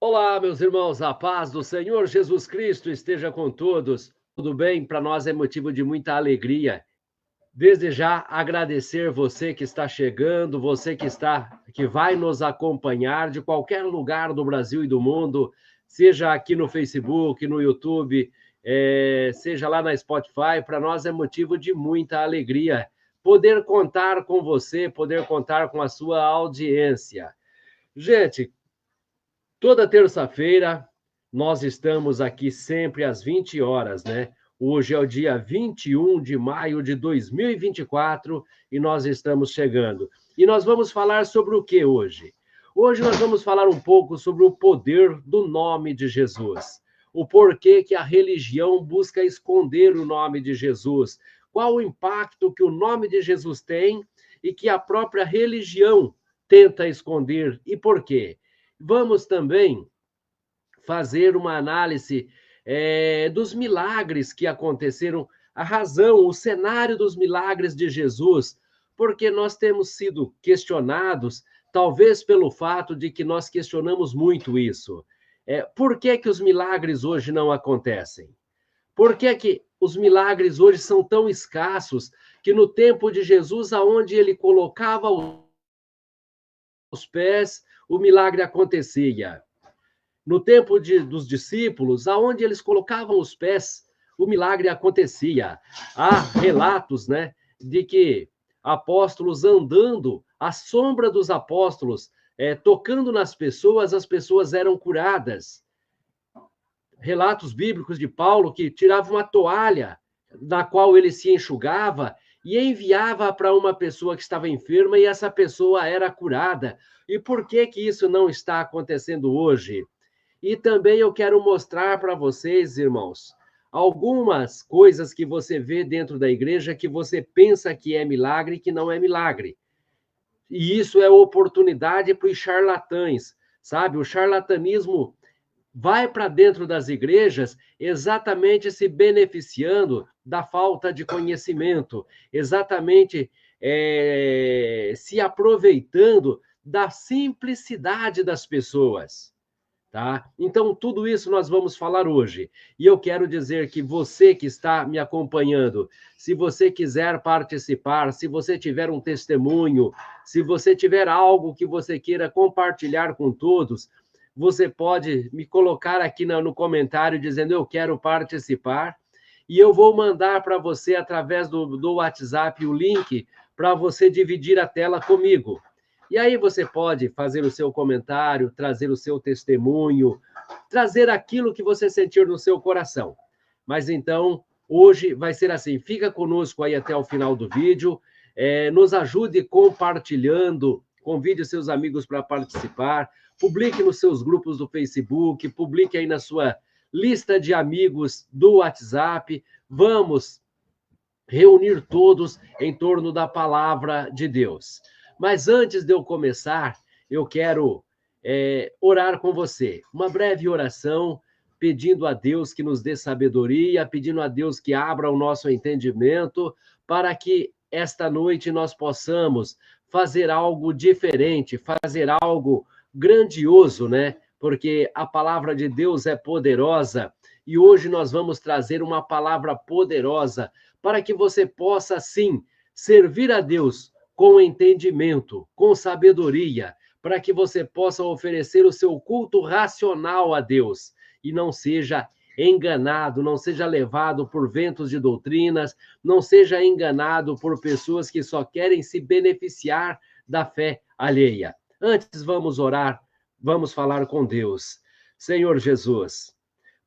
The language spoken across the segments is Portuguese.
Olá, meus irmãos, a paz do Senhor Jesus Cristo esteja com todos. Tudo bem? Para nós é motivo de muita alegria. Desde já agradecer você que está chegando, você que vai nos acompanhar de qualquer lugar do Brasil e do mundo, seja aqui no Facebook, no YouTube, seja lá na Spotify. Para nós é motivo de muita alegria poder contar com você, poder contar com a sua audiência. Gente, toda terça-feira nós estamos aqui sempre às 20 horas, né? Hoje é o dia 21 de maio de 2024 e nós estamos chegando. E nós vamos falar sobre o que hoje? Hoje nós vamos falar um pouco sobre o poder do nome de Jesus. O porquê que a religião busca esconder o nome de Jesus. Qual o impacto que o nome de Jesus tem e que a própria religião tenta esconder e por quê? Vamos também fazer uma análise dos milagres que aconteceram, a razão, o cenário dos milagres de Jesus, porque nós temos sido questionados, talvez pelo fato de que nós questionamos muito isso. Por que que os milagres hoje não acontecem? Por que que os milagres hoje são tão escassos que no tempo de Jesus, aonde ele colocava os pés, o milagre acontecia? No tempo dos discípulos, aonde eles colocavam os pés, o milagre acontecia. Há relatos, né, de que apóstolos andando, à sombra dos apóstolos, tocando nas pessoas, as pessoas eram curadas. Relatos bíblicos de Paulo que tirava uma toalha na qual ele se enxugava e enviava para uma pessoa que estava enferma e essa pessoa era curada. E por que que isso não está acontecendo hoje? E também eu quero mostrar para vocês, irmãos, algumas coisas que você vê dentro da igreja que você pensa que é milagre e que não é milagre. E isso é oportunidade para os charlatães, sabe? O charlatanismo vai para dentro das igrejas exatamente se beneficiando da falta de conhecimento, exatamente se aproveitando da simplicidade das pessoas. Tá? Então, tudo isso nós vamos falar hoje. E eu quero dizer que você que está me acompanhando, se você quiser participar, se você tiver um testemunho, se você tiver algo que você queira compartilhar com todos, você pode me colocar aqui no comentário dizendo eu quero participar. E eu vou mandar para você, através do WhatsApp, o link para você dividir a tela comigo. E aí você pode fazer o seu comentário, trazer o seu testemunho, trazer aquilo que você sentir no seu coração. Mas então, hoje vai ser assim, fica conosco aí até o final do vídeo, nos ajude compartilhando, convide seus amigos para participar, publique nos seus grupos do Facebook, publique aí na sua lista de amigos do WhatsApp, vamos reunir todos em torno da palavra de Deus. Mas antes de eu começar, eu quero orar com você. Uma breve oração, pedindo a Deus que nos dê sabedoria, pedindo a Deus que abra o nosso entendimento, para que esta noite nós possamos fazer algo diferente, fazer algo grandioso, né? Porque a palavra de Deus é poderosa e hoje nós vamos trazer uma palavra poderosa para que você possa, sim, servir a Deus com entendimento, com sabedoria, para que você possa oferecer o seu culto racional a Deus e não seja enganado, não seja levado por ventos de doutrinas, não seja enganado por pessoas que só querem se beneficiar da fé alheia. Antes, vamos orar, vamos falar com Deus. Senhor Jesus,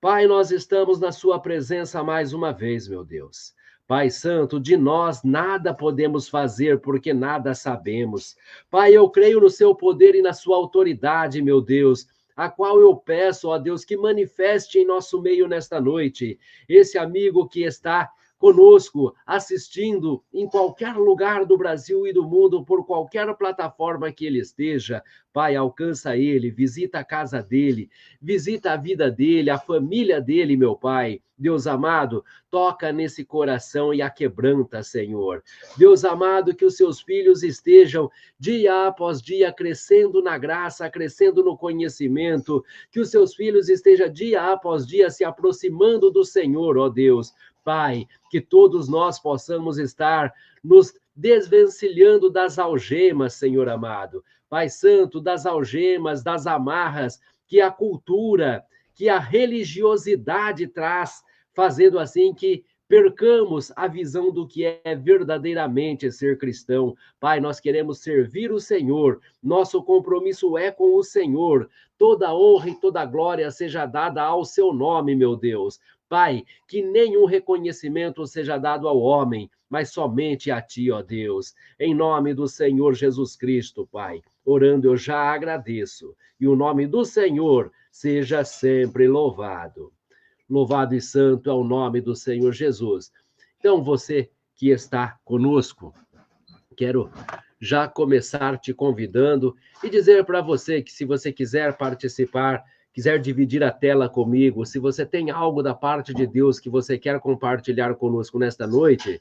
Pai, nós estamos na sua presença mais uma vez, meu Deus. Pai Santo, de nós nada podemos fazer porque nada sabemos. Pai, eu creio no seu poder e na sua autoridade, meu Deus, a qual eu peço, ó Deus, que manifeste em nosso meio nesta noite. Esse amigo que está conosco, assistindo em qualquer lugar do Brasil e do mundo, por qualquer plataforma que ele esteja. Pai, alcança ele, visita a casa dele, visita a vida dele, a família dele, meu Pai. Deus amado, toca nesse coração e aquebranta, Senhor. Deus amado, que os seus filhos estejam dia após dia crescendo na graça, crescendo no conhecimento, que os seus filhos estejam dia após dia se aproximando do Senhor, ó Deus. Pai, que todos nós possamos estar nos desvencilhando das algemas, Senhor amado. Pai Santo, das algemas, das amarras que a cultura, que a religiosidade traz, fazendo assim que percamos a visão do que é verdadeiramente ser cristão. Pai, nós queremos servir o Senhor, nosso compromisso é com o Senhor. Toda honra e toda glória seja dada ao seu nome, meu Deus. Pai, que nenhum reconhecimento seja dado ao homem, mas somente a ti, ó Deus. Em nome do Senhor Jesus Cristo, Pai. Orando, eu já agradeço. E o nome do Senhor seja sempre louvado. Louvado e santo é o nome do Senhor Jesus. Então, você que está conosco, quero já começar te convidando e dizer para você que se você quiser participar, quiser dividir a tela comigo, se você tem algo da parte de Deus que você quer compartilhar conosco nesta noite,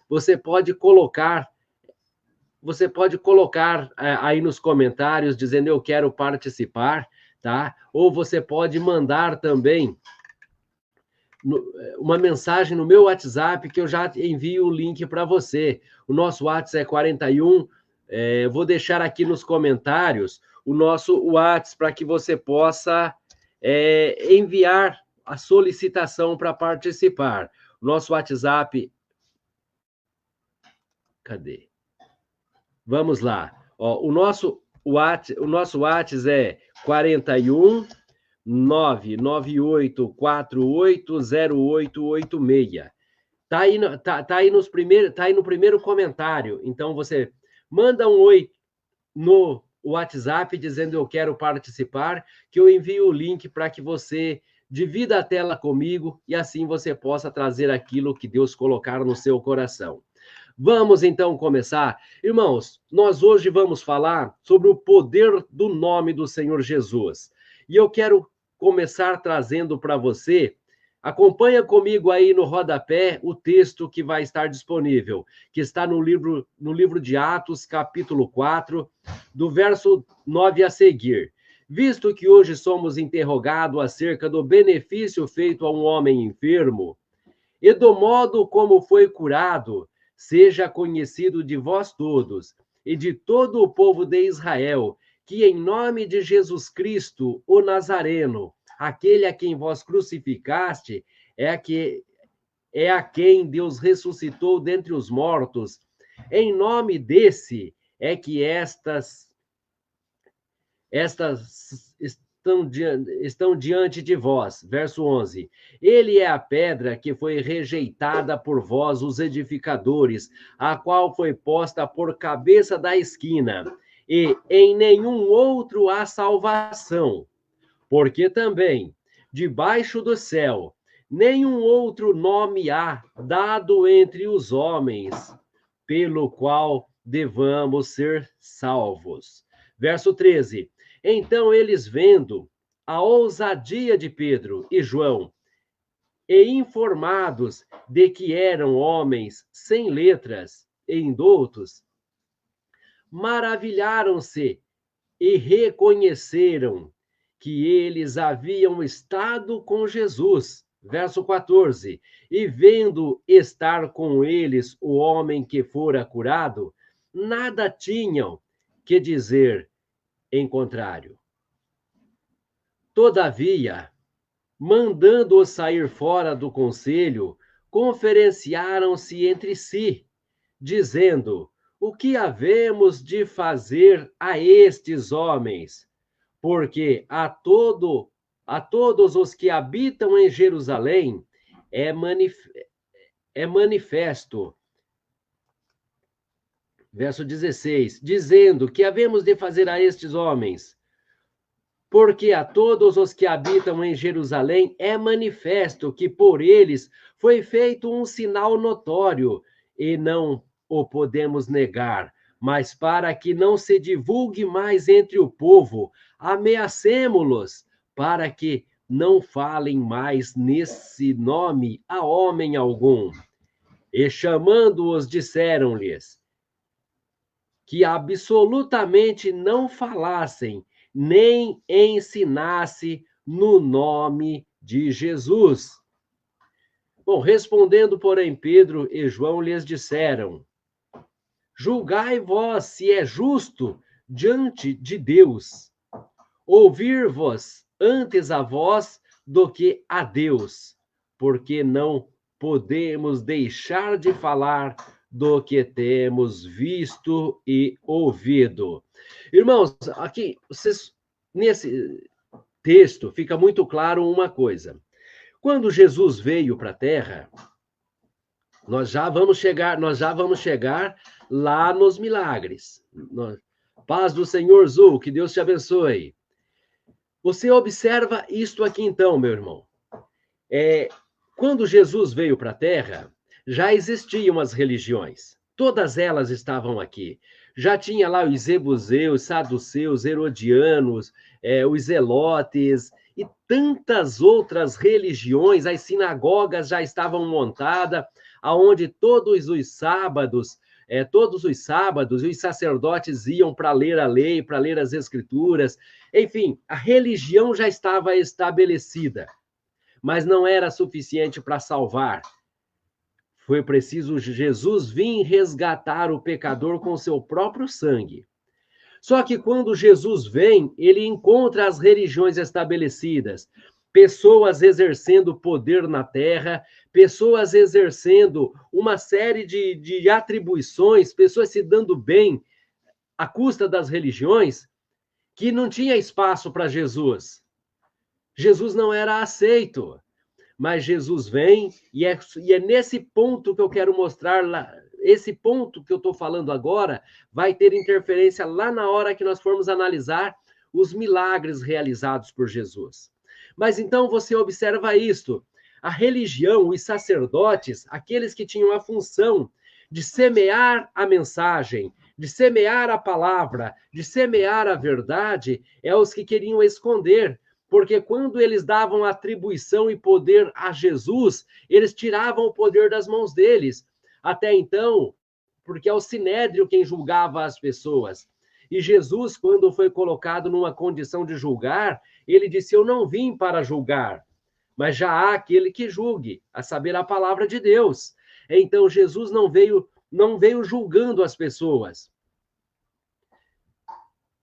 você pode colocar aí nos comentários dizendo eu quero participar, tá? Ou você pode mandar também uma mensagem no meu WhatsApp que eu já envio o link para você. O nosso WhatsApp é 41, vou deixar aqui nos comentários o nosso WhatsApp para que você possa enviar a solicitação para participar. O nosso WhatsApp... Cadê? Vamos lá. Ó, o nosso WhatsApp é 41 998480886. Tá aí no primeiro comentário. Então você manda um oi no WhatsApp dizendo eu quero participar, que eu envio o link para que você divida a tela comigo e assim você possa trazer aquilo que Deus colocar no seu coração. Vamos então começar. Irmãos, nós hoje vamos falar sobre o poder do nome do Senhor Jesus. E eu quero começar trazendo para você, acompanha comigo aí no rodapé o texto que vai estar disponível, que está no livro de Atos, capítulo 4, do verso 9 a seguir. Visto que hoje somos interrogados acerca do benefício feito a um homem enfermo, e do modo como foi curado, seja conhecido de vós todos e de todo o povo de Israel, que em nome de Jesus Cristo, o Nazareno, aquele a quem vós crucificaste, é a quem Deus ressuscitou dentre os mortos. Em nome desse é que estas estão diante de vós. Verso 11. Ele é a pedra que foi rejeitada por vós, os edificadores, a qual foi posta por cabeça da esquina, e em nenhum outro há salvação, porque também, debaixo do céu, nenhum outro nome há dado entre os homens, pelo qual devamos ser salvos. Verso 13. Então eles, vendo a ousadia de Pedro e João, e informados de que eram homens sem letras e indoutos, maravilharam-se e reconheceram que eles haviam estado com Jesus. Verso 14. E vendo estar com eles o homem que fora curado, nada tinham que dizer em contrário. Todavia, mandando-os sair fora do conselho, conferenciaram-se entre si, dizendo: o que havemos de fazer a estes homens? Porque a todos os que habitam em Jerusalém é manifesto. Verso 16, dizendo: que havemos de fazer a estes homens? Porque a todos os que habitam em Jerusalém é manifesto que por eles foi feito um sinal notório, e não o podemos negar. Mas para que não se divulgue mais entre o povo, ameacemo-los, para que não falem mais nesse nome a homem algum. E chamando-os, disseram-lhes que absolutamente não falassem, nem ensinasse no nome de Jesus. Bom, respondendo, porém, Pedro e João lhes disseram: julgai vós se é justo diante de Deus ouvir-vos antes a vós do que a Deus, porque não podemos deixar de falar do que temos visto e ouvido. Irmãos, aqui, nesse texto fica muito claro uma coisa. Quando Jesus veio para a Terra, nós já vamos chegar lá nos milagres. Paz do Senhor, Zul, que Deus te abençoe. Você observa isto aqui então, meu irmão. Quando Jesus veio para a Terra, já existiam as religiões. Todas elas estavam aqui. Já tinha lá os Zebuseus, Saduceus, Herodianos, os Zelotes e tantas outras religiões. As sinagogas já estavam montadas, aonde todos os sábados os sacerdotes iam para ler a lei, para ler as escrituras. Enfim, a religião já estava estabelecida, mas não era suficiente para salvar. Foi preciso Jesus vir resgatar o pecador com seu próprio sangue. Só que quando Jesus vem, ele encontra as religiões estabelecidas, pessoas exercendo poder na terra, pessoas exercendo uma série de atribuições, pessoas se dando bem à custa das religiões, que não tinha espaço para Jesus. Jesus não era aceito. Mas Jesus vem, e é nesse ponto que eu quero mostrar, esse ponto que eu estou falando agora, vai ter interferência lá na hora que nós formos analisar os milagres realizados por Jesus. Mas então você observa isto: a religião, os sacerdotes, aqueles que tinham a função de semear a mensagem, de semear a palavra, de semear a verdade, é os que queriam esconder. Porque quando eles davam atribuição e poder a Jesus, eles tiravam o poder das mãos deles. Até então, porque é o sinédrio quem julgava as pessoas. E Jesus, quando foi colocado numa condição de julgar, ele disse: eu não vim para julgar, mas já há aquele que julgue, a saber, a palavra de Deus. Então, Jesus não veio julgando as pessoas.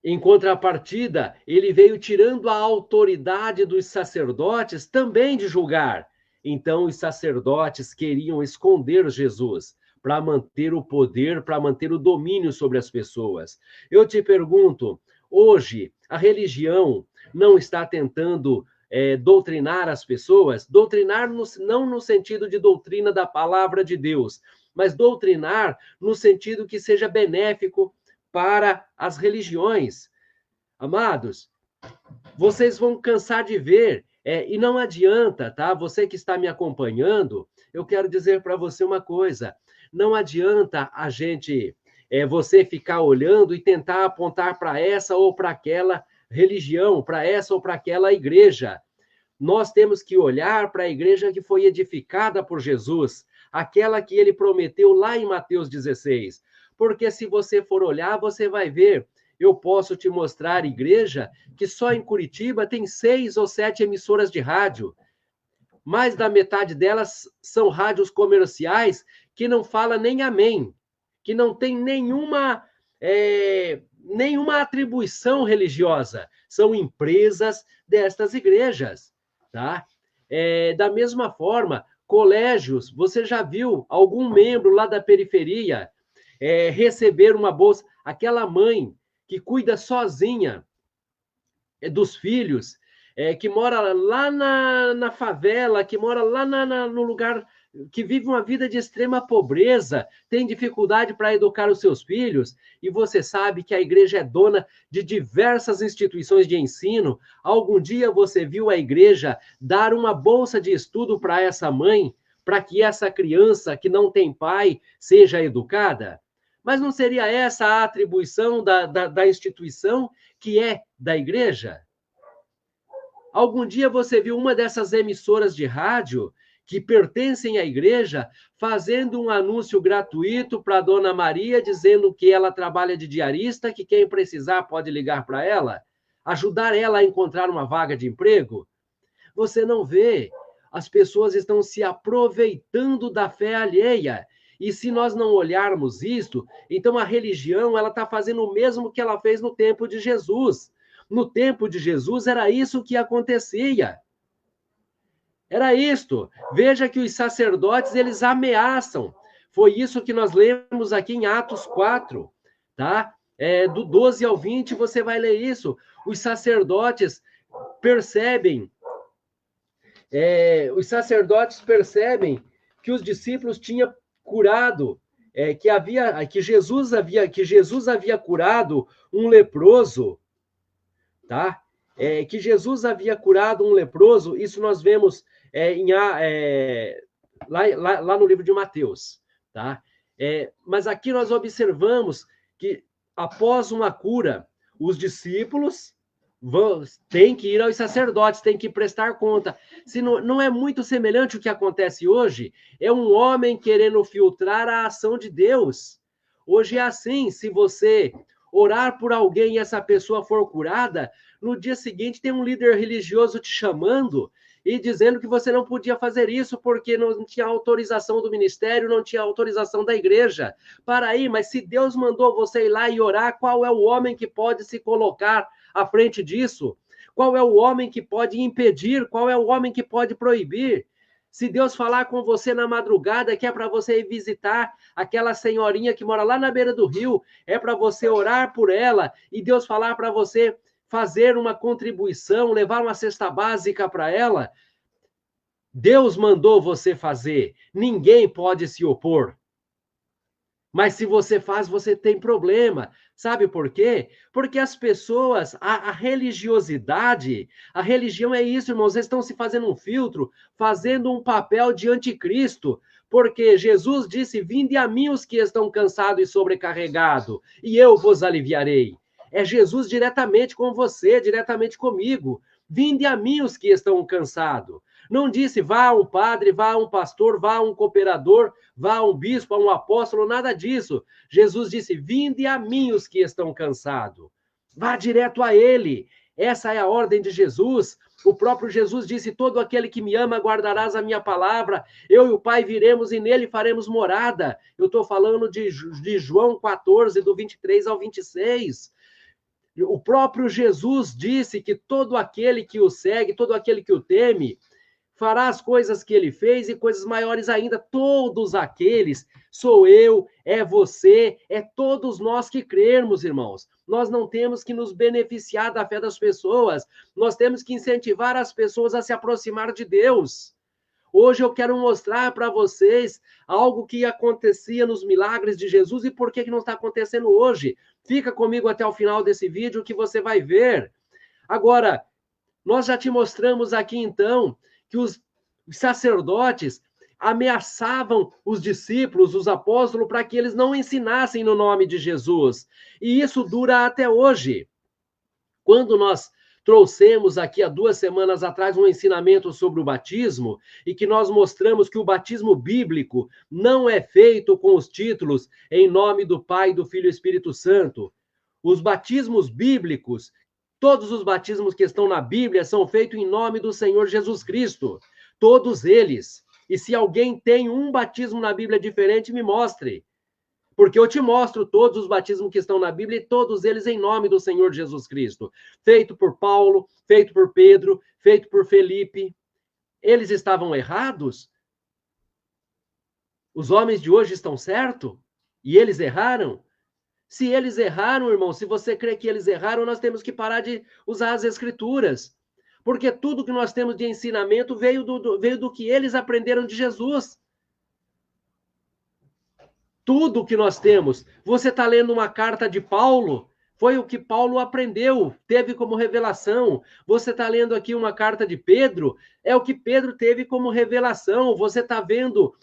Em contrapartida, ele veio tirando a autoridade dos sacerdotes também de julgar. Então, os sacerdotes queriam esconder Jesus para manter o poder, para manter o domínio sobre as pessoas. Eu te pergunto, hoje, a religião não está tentando doutrinar as pessoas? Doutrinar não no sentido de doutrina da palavra de Deus, mas doutrinar no sentido que seja benéfico para as religiões. Amados, vocês vão cansar de ver, e não adianta, tá? Você que está me acompanhando, eu quero dizer para você uma coisa: não adianta você ficar olhando e tentar apontar para essa ou para aquela religião, para essa ou para aquela igreja. Nós temos que olhar para a igreja que foi edificada por Jesus, aquela que ele prometeu lá em Mateus 16. Porque se você for olhar, você vai ver. Eu posso te mostrar igreja que só em Curitiba tem 6 ou 7 emissoras de rádio. Mais da metade delas são rádios comerciais que não fala nem amém, que não tem nenhuma atribuição religiosa. São empresas destas igrejas, tá? Da mesma forma, colégios, você já viu algum membro lá da periferia receber uma bolsa? Aquela mãe que cuida sozinha dos filhos, que mora lá na favela, que mora lá no lugar que vive uma vida de extrema pobreza, tem dificuldade para educar os seus filhos, e você sabe que a igreja é dona de diversas instituições de ensino. Algum dia você viu a igreja dar uma bolsa de estudo para essa mãe, para que essa criança que não tem pai seja educada? Mas não seria essa a atribuição da instituição que é da igreja? Algum dia você viu uma dessas emissoras de rádio que pertencem à igreja fazendo um anúncio gratuito para a Dona Maria, dizendo que ela trabalha de diarista, que quem precisar pode ligar para ela, ajudar ela a encontrar uma vaga de emprego? Você não vê. As pessoas estão se aproveitando da fé alheia. E se nós não olharmos isto, então a religião ela está fazendo o mesmo que ela fez no tempo de Jesus. No tempo de Jesus era isso que acontecia. Era isto. Veja que os sacerdotes, eles ameaçam. Foi isso que nós lemos aqui em Atos 4, tá? Do 12 ao 20, você vai ler isso. Os sacerdotes percebem que os discípulos tinham curado, que Jesus havia curado um leproso, tá? Que Jesus havia curado um leproso. Isso nós vemos lá no livro de Mateus, tá? Mas aqui nós observamos que após uma cura, os discípulos tem que ir aos sacerdotes, tem que prestar conta. Se não é muito semelhante o que acontece hoje? É um homem querendo filtrar a ação de Deus. Hoje é assim, se você orar por alguém e essa pessoa for curada, no dia seguinte tem um líder religioso te chamando e dizendo que você não podia fazer isso porque não tinha autorização do ministério, não tinha autorização da igreja. Para aí, mas se Deus mandou você ir lá e orar, qual é o homem que pode se colocar à frente disso? Qual é o homem que pode impedir? Qual é o homem que pode proibir? Se Deus falar com você na madrugada, que é para você ir visitar aquela senhorinha que mora lá na beira do rio, é para você orar por ela, e Deus falar para você fazer uma contribuição, levar uma cesta básica para ela, Deus mandou você fazer. Ninguém pode se opor. Mas se você faz, você tem problema. Sabe por quê? Porque as pessoas, a religiosidade, a religião é isso, irmãos, eles estão se fazendo um filtro, fazendo um papel de anticristo, porque Jesus disse, vinde a mim os que estão cansados e sobrecarregados, e eu vos aliviarei. É Jesus diretamente com você, diretamente comigo. Vinde a mim os que estão cansados. Não disse, vá a um padre, vá a um pastor, vá a um cooperador, vá a um bispo, a um apóstolo, nada disso. Jesus disse, vinde a mim os que estão cansados. Vá direto a ele. Essa é a ordem de Jesus. O próprio Jesus disse, todo aquele que me ama guardarás a minha palavra. Eu e o Pai viremos e nele faremos morada. Eu estou falando de João 14, do 23 ao 26. O próprio Jesus disse que todo aquele que o segue, todo aquele que o teme, fará as coisas que ele fez e coisas maiores ainda. Todos aqueles, sou eu, é você, é todos nós que crermos, irmãos. Nós não temos que nos beneficiar da fé das pessoas, nós temos que incentivar as pessoas a se aproximar de Deus. Hoje eu quero mostrar para vocês algo que acontecia nos milagres de Jesus e por que não está acontecendo hoje. Fica comigo até o final desse vídeo que você vai ver. Agora, nós já te mostramos aqui então que os sacerdotes ameaçavam os discípulos, os apóstolos, para que eles não ensinassem no nome de Jesus. E isso dura até hoje. Quando nós trouxemos aqui há 2 semanas atrás um ensinamento sobre o batismo e que nós mostramos que o batismo bíblico não é feito com os títulos em nome do Pai, do Filho e do Espírito Santo. Os batismos bíblicos, todos os batismos que estão na Bíblia são feitos em nome do Senhor Jesus Cristo. Todos eles. E se alguém tem um batismo na Bíblia diferente, me mostre. Porque eu te mostro todos os batismos que estão na Bíblia e todos eles em nome do Senhor Jesus Cristo. Feito por Paulo, feito por Pedro, feito por Felipe. Eles estavam errados? Os homens de hoje estão certos? E eles erraram? Se eles erraram, irmão, se você crê que eles erraram, nós temos que parar de usar as Escrituras. Porque tudo que nós temos de ensinamento veio do que eles aprenderam de Jesus. tudo que nós temos. Você está lendo uma carta de Paulo, foi o que Paulo aprendeu, teve como revelação. Você está lendo aqui uma carta de Pedro, é o que Pedro teve como revelação. Você está vendo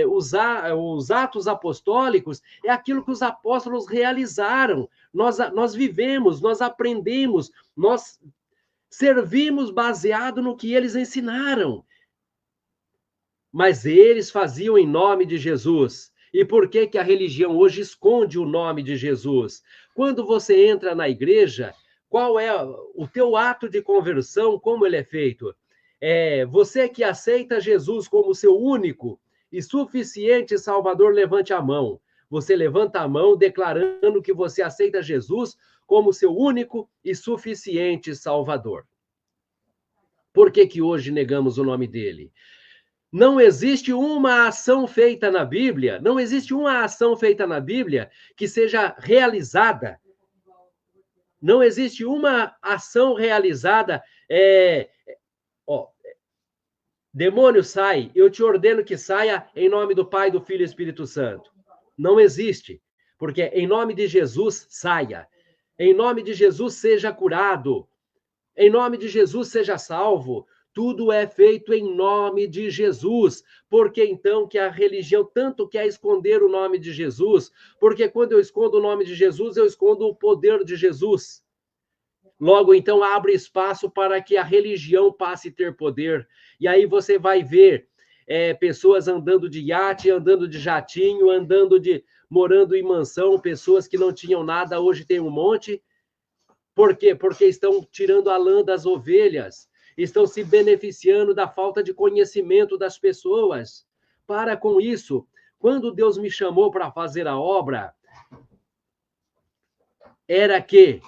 os atos apostólicos, é aquilo que os apóstolos realizaram. Nós vivemos, nós aprendemos, nós servimos baseado no que eles ensinaram. Mas eles faziam em nome de Jesus. E por que que a religião hoje esconde o nome de Jesus? Quando você entra na igreja, qual é o teu ato de conversão, como ele é feito? Você que aceita Jesus como seu único e suficiente Salvador, levante a mão. Você levanta a mão declarando que você aceita Jesus como seu único e suficiente Salvador. Por que que hoje negamos o nome dele? Não existe uma ação feita na Bíblia, não existe uma ação feita na Bíblia que seja realizada. Não existe uma ação realizada. Demônio, sai, eu te ordeno que saia em nome do Pai, do Filho e do Espírito Santo. Não existe, porque em nome de Jesus, saia. Em nome de Jesus, seja curado. Em nome de Jesus, seja salvo. Tudo é feito em nome de Jesus. Porque então que a religião tanto quer esconder o nome de Jesus? Porque quando eu escondo o nome de Jesus, eu escondo o poder de Jesus. Logo, então, abre espaço para que a religião passe a ter poder. E aí você vai ver pessoas andando de iate, andando de jatinho, morando em mansão, pessoas que não tinham nada, hoje tem um monte. Por quê? Porque estão tirando a lã das ovelhas, estão se beneficiando da falta de conhecimento das pessoas. Para com isso. Quando Deus me chamou para fazer a obra, era que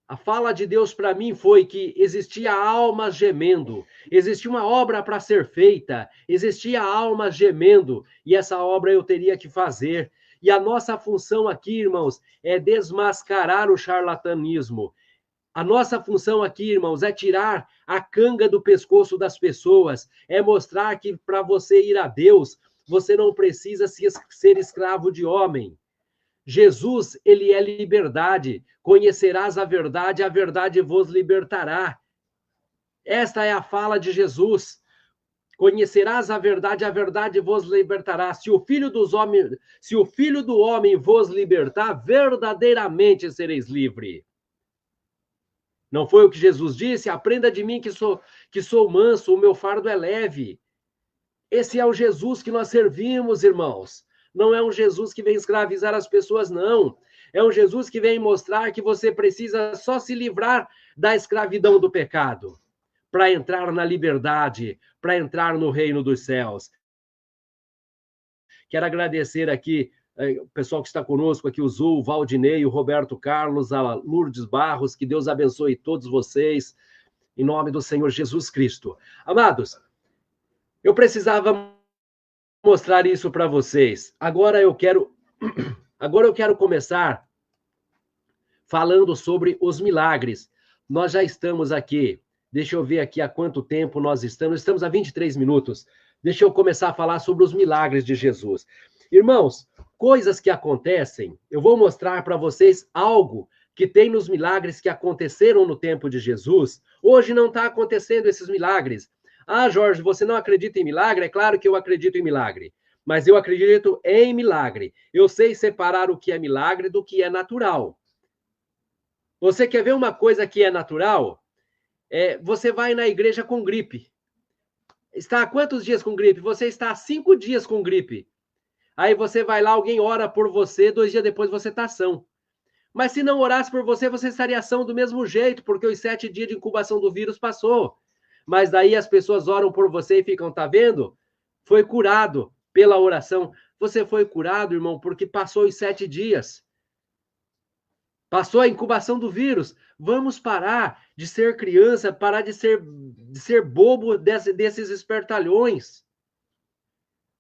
a fala de Deus para mim foi que existia almas gemendo, existia uma obra para ser feita, existia almas gemendo, e essa obra eu teria que fazer. E a nossa função aqui, irmãos, é desmascarar o charlatanismo. A nossa função aqui, irmãos, é tirar a canga do pescoço das pessoas, é mostrar que para você ir a Deus, você não precisa ser escravo de homem. Jesus, ele é liberdade. Conhecerás a verdade vos libertará. Esta é a fala de Jesus. Conhecerás a verdade vos libertará. Se o Filho do Homem vos libertar, verdadeiramente sereis livres. Não foi o que Jesus disse? Aprenda de mim que sou manso, o meu fardo é leve. Esse é o Jesus que nós servimos, irmãos. Não é um Jesus que vem escravizar as pessoas, não. É um Jesus que vem mostrar que você precisa só se livrar da escravidão do pecado para entrar na liberdade, para entrar no reino dos céus. Quero agradecer aqui o pessoal que está conosco aqui, o Zul, o Valdinei, o Roberto Carlos, a Lourdes Barros, que Deus abençoe todos vocês, em nome do Senhor Jesus Cristo. Amados, eu precisava mostrar isso para vocês. Agora eu quero começar falando sobre os milagres. Nós já estamos aqui, deixa eu ver aqui há quanto tempo nós estamos há 23 minutos. Deixa eu começar a falar sobre os milagres de Jesus. Irmãos, coisas que acontecem, eu vou mostrar para vocês algo que tem nos milagres que aconteceram no tempo de Jesus. Hoje não está acontecendo esses milagres. Ah, Jorge, você não acredita em milagre? É claro que eu acredito em milagre. Mas eu acredito em milagre. Eu sei separar o que é milagre do que é natural. Você quer ver uma coisa que é natural? Você vai na igreja com gripe. Está há quantos dias com gripe? Você está há 5 dias com gripe. Aí você vai lá, alguém ora por você, 2 dias depois você está são. Mas se não orasse por você, você estaria são do mesmo jeito, porque os 7 dias de incubação do vírus passou. Mas daí as pessoas oram por você e ficam, tá vendo? Foi curado pela oração. Você foi curado, irmão, porque passou os 7 dias. Passou a incubação do vírus. Vamos parar de ser criança, parar de ser bobo desses espertalhões.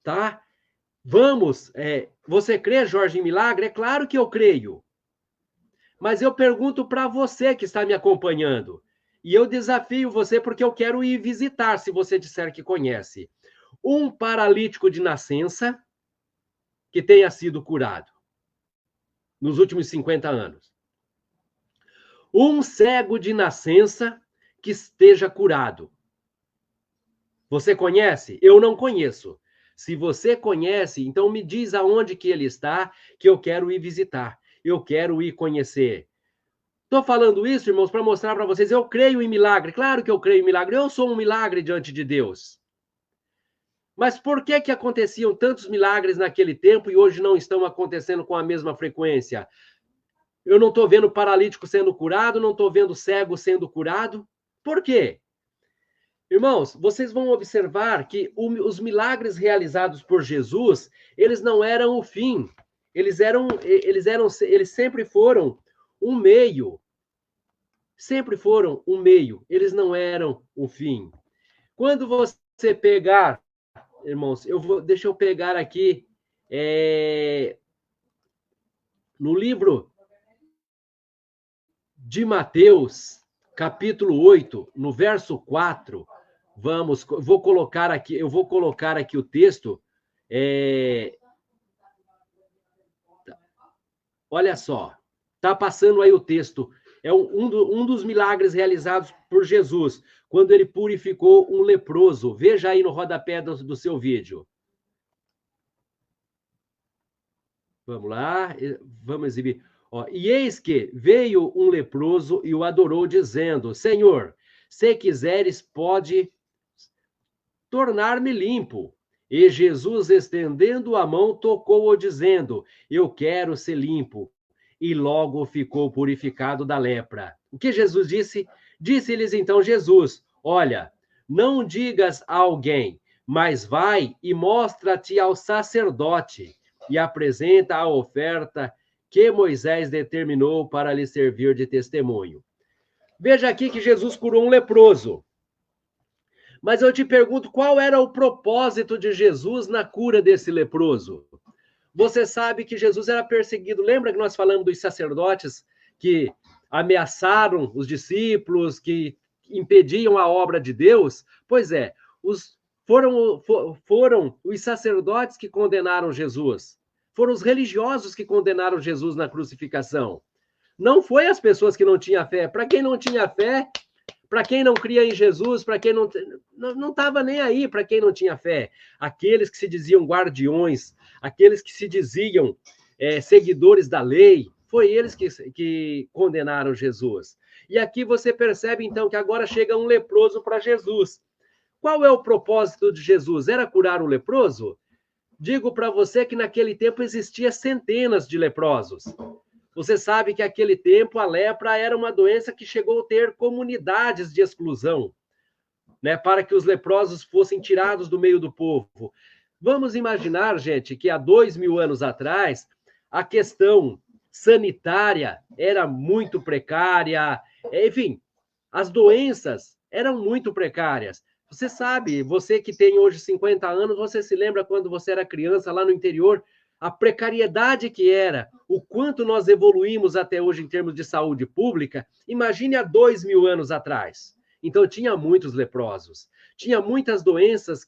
Tá? Vamos. Você crê, Jorge, em milagre? É claro que eu creio. Mas eu pergunto para você que está me acompanhando. E eu desafio você porque eu quero ir visitar, se você disser que conhece. Um paralítico de nascença, que tenha sido curado nos últimos 50 anos? Um cego de nascença que esteja curado. Você conhece? Eu não conheço. Se você conhece, então me diz aonde que ele está, que eu quero ir visitar. Eu quero ir conhecer. Estou falando isso, irmãos, para mostrar para vocês, eu creio em milagre. Claro que eu creio em milagre. Eu sou um milagre diante de Deus. Mas por que que aconteciam tantos milagres naquele tempo e hoje não estão acontecendo com a mesma frequência? Eu não estou vendo paralítico sendo curado, não estou vendo cego sendo curado. Por quê? Irmãos, vocês vão observar que os milagres realizados por Jesus, eles não eram o fim. Eles sempre foram um meio. Sempre foram um meio. Eles não eram o fim. Quando você pegar, irmãos, deixa eu pegar aqui no livro de Mateus, capítulo 8, no verso 4, eu vou colocar aqui o texto. Olha só, está passando aí o texto. É um dos milagres realizados por Jesus, quando ele purificou um leproso. Veja aí no rodapé do seu vídeo. Vamos lá, vamos exibir. Ó, e eis que veio um leproso e o adorou, dizendo: Senhor, se quiseres, pode tornar-me limpo. E Jesus, estendendo a mão, tocou-o, dizendo: Eu quero ser limpo. E logo ficou purificado da lepra. O que Jesus disse? Disse-lhes então Jesus: Olha, não digas a alguém, mas vai e mostra-te ao sacerdote e apresenta a oferta que Moisés determinou para lhe servir de testemunho. Veja aqui que Jesus curou um leproso. Mas eu te pergunto, qual era o propósito de Jesus na cura desse leproso? Você sabe que Jesus era perseguido. Lembra que nós falamos dos sacerdotes que ameaçaram os discípulos, que impediam a obra de Deus? Pois é, foram os sacerdotes que condenaram Jesus. Foram os religiosos que condenaram Jesus na crucificação. Não foi as pessoas que não tinham fé. Para quem não tinha fé, para quem não cria em Jesus, para quem não estava nem aí, para quem não tinha fé. Aqueles que se diziam guardiões, aqueles que se diziam seguidores da lei, foi eles que condenaram Jesus. E aqui você percebe, então, que agora chega um leproso para Jesus. Qual é o propósito de Jesus? Era curar o leproso? Digo para você que naquele tempo existia centenas de leprosos. Você sabe que naquele tempo a lepra era uma doença que chegou a ter comunidades de exclusão, né, para que os leprosos fossem tirados do meio do povo. Vamos imaginar, gente, que há 2000 anos atrás, a questão sanitária era muito precária, enfim, as doenças eram muito precárias. Você sabe, você que tem hoje 50 anos, você se lembra quando você era criança lá no interior, a precariedade que era, o quanto nós evoluímos até hoje em termos de saúde pública, imagine há 2000 anos atrás. Então, tinha muitos leprosos, tinha muitas doenças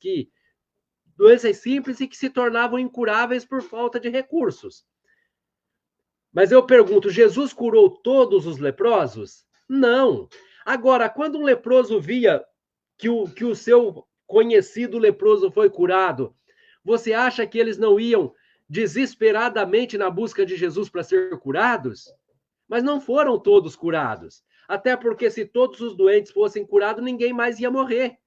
simples e que se tornavam incuráveis por falta de recursos. Mas eu pergunto, Jesus curou todos os leprosos? Não. Agora, quando um leproso via que o seu conhecido leproso foi curado, você acha que eles não iam desesperadamente na busca de Jesus para ser curados? Mas não foram todos curados. Até porque se todos os doentes fossem curados, ninguém mais ia morrer.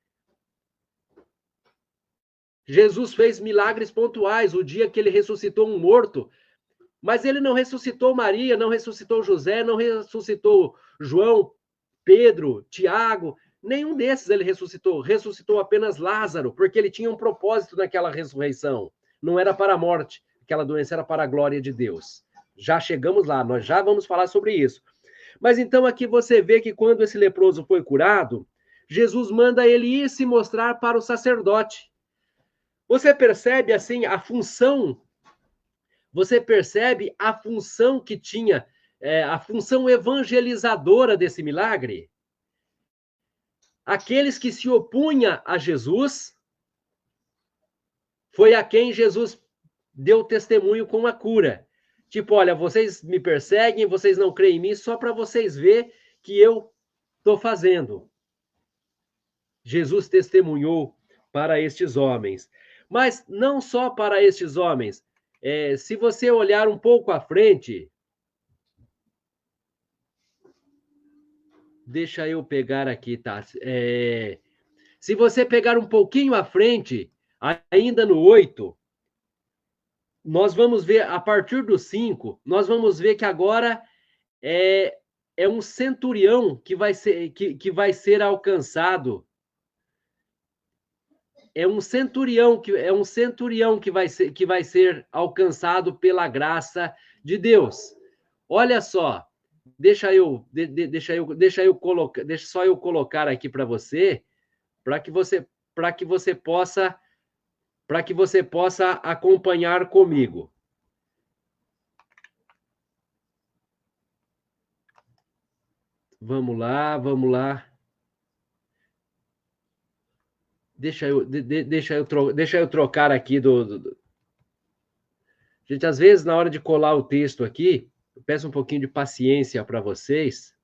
Jesus fez milagres pontuais, o dia que ele ressuscitou um morto, mas ele não ressuscitou Maria, não ressuscitou José, não ressuscitou João, Pedro, Tiago, nenhum desses ele ressuscitou. Ressuscitou apenas Lázaro, porque ele tinha um propósito naquela ressurreição. Não era para a morte, aquela doença era para a glória de Deus. Já chegamos lá, nós já vamos falar sobre isso. Mas então aqui você vê que quando esse leproso foi curado, Jesus manda ele ir se mostrar para o sacerdote. Você percebe assim a função? Você percebe a função que tinha, a função evangelizadora desse milagre? Aqueles que se opunham a Jesus, foi a quem Jesus deu testemunho com a cura. Tipo, olha, vocês me perseguem, vocês não creem em mim, só para vocês verem que eu estou fazendo. Jesus testemunhou para estes homens. Mas não só para estes homens. Se você olhar um pouco à frente, deixa eu pegar aqui, tá? Se você pegar um pouquinho à frente, ainda no 8, nós vamos ver, a partir do 5, nós vamos ver que agora é um centurião que vai ser alcançado. É um centurião que vai ser alcançado pela graça de Deus. Olha só, deixa só eu colocar aqui para você, para que você possa acompanhar comigo. Vamos lá. Deixa eu trocar aqui Gente, às vezes, na hora de colar o texto aqui, eu peço um pouquinho de paciência para vocês,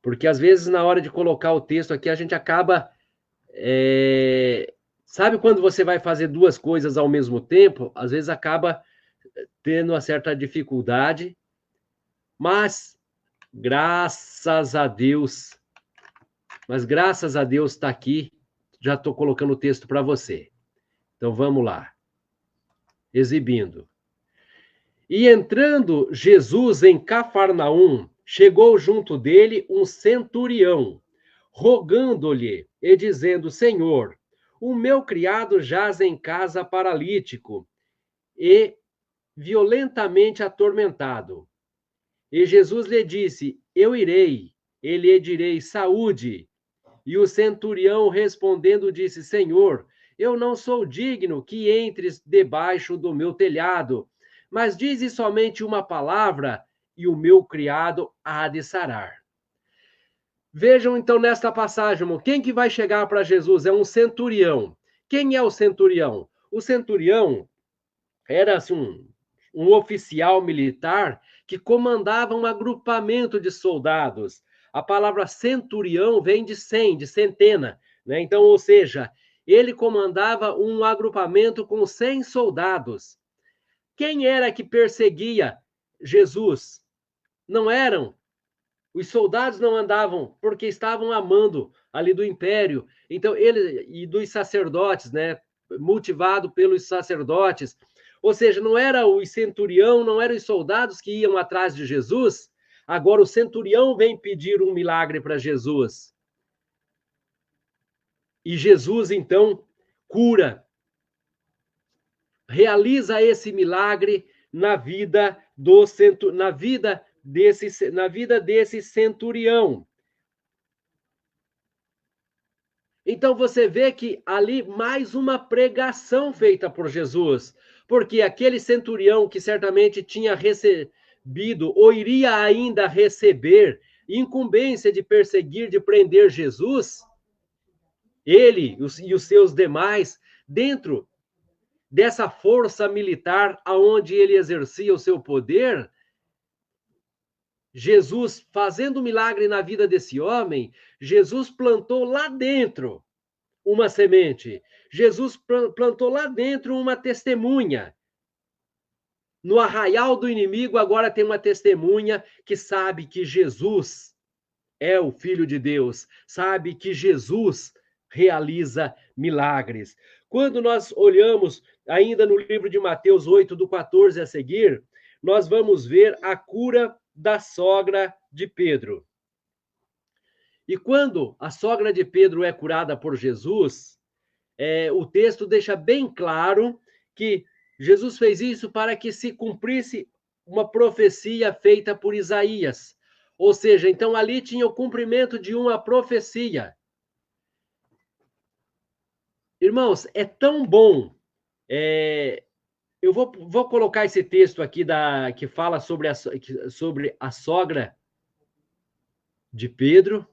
porque às vezes, na hora de colocar o texto aqui, a gente acaba... Sabe quando você vai fazer duas coisas ao mesmo tempo? Às vezes acaba tendo uma certa dificuldade, mas graças a Deus está aqui. Já estou colocando o texto para você. Então vamos lá. Exibindo. E entrando Jesus em Cafarnaum, chegou junto dele um centurião, rogando-lhe e dizendo: Senhor, o meu criado jaz em casa paralítico e violentamente atormentado. E Jesus lhe disse: Eu irei, e lhe direi saúde. E o centurião respondendo disse: Senhor, eu não sou digno que entres debaixo do meu telhado, mas dize somente uma palavra e o meu criado há de sarar. Vejam então nesta passagem, irmão, quem que vai chegar para Jesus? É um centurião. Quem é o centurião? O centurião era assim, um oficial militar que comandava um agrupamento de soldados. A palavra centurião vem de 100, de centena, né? Então, ou seja, ele comandava um agrupamento com 100 soldados. Quem era que perseguia Jesus? Não eram. Os soldados não andavam porque estavam amando ali do império. Então, ele e dos sacerdotes, né? Motivado pelos sacerdotes. Ou seja, não era o centurião, não eram os soldados que iam atrás de Jesus. Agora o centurião vem pedir um milagre para Jesus. E Jesus, então, cura. Realiza esse milagre na vida desse centurião. Então você vê que ali mais uma pregação feita por Jesus, porque aquele centurião que certamente tinha recebido ou iria ainda receber incumbência de perseguir, de prender Jesus, ele e os seus demais, dentro dessa força militar aonde ele exercia o seu poder, Jesus, fazendo milagre na vida desse homem, Jesus plantou lá dentro uma semente. Jesus plantou lá dentro uma testemunha. No arraial do inimigo, agora tem uma testemunha que sabe que Jesus é o Filho de Deus, sabe que Jesus realiza milagres. Quando nós olhamos ainda no livro de Mateus 8, do 14 a seguir, nós vamos ver a cura da sogra de Pedro. E quando a sogra de Pedro é curada por Jesus, o texto deixa bem claro que Jesus fez isso para que se cumprisse uma profecia feita por Isaías. Ou seja, então ali tinha o cumprimento de uma profecia. Irmãos, é tão bom. Eu vou colocar esse texto aqui que fala sobre a sogra de Pedro,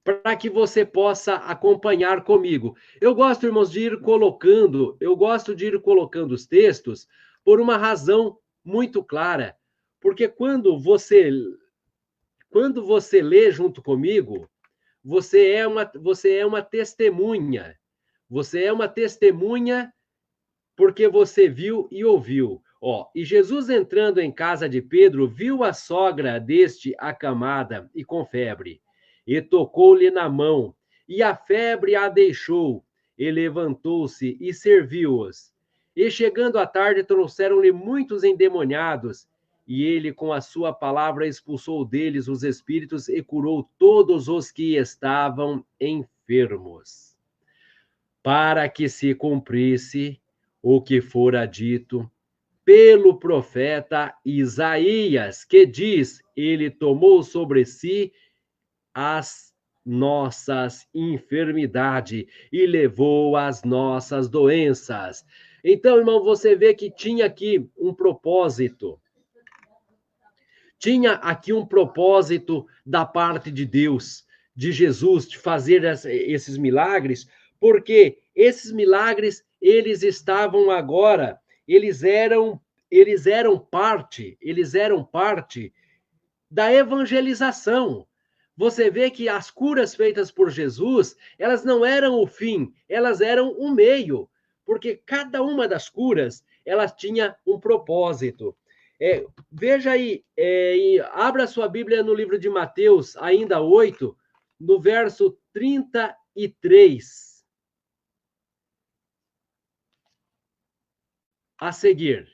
para que você possa acompanhar comigo. Eu gosto, irmãos, eu gosto de ir colocando os textos por uma razão muito clara, porque quando você lê junto comigo, você é uma testemunha. Você é uma testemunha porque você viu e ouviu. Ó, e Jesus entrando em casa de Pedro, viu a sogra deste acamada e com febre, e tocou-lhe na mão, e a febre a deixou, e levantou-se e serviu-os. E chegando à tarde, trouxeram-lhe muitos endemoniados, e ele, com a sua palavra, expulsou deles os espíritos e curou todos os que estavam enfermos, para que se cumprisse o que fora dito pelo profeta Isaías, que diz: ele tomou sobre si as nossas enfermidades e levou as nossas doenças. Então, irmão, você vê que tinha aqui um propósito. Tinha aqui um propósito da parte de Deus, de Jesus, de fazer esses milagres, porque esses milagres, eles estavam agora, eles eram parte da evangelização. Você vê que as curas feitas por Jesus, elas não eram o fim, elas eram o meio, porque cada uma das curas, elas tinha um propósito. Veja aí, abra sua Bíblia no livro de Mateus, ainda 8, no verso 33. A seguir,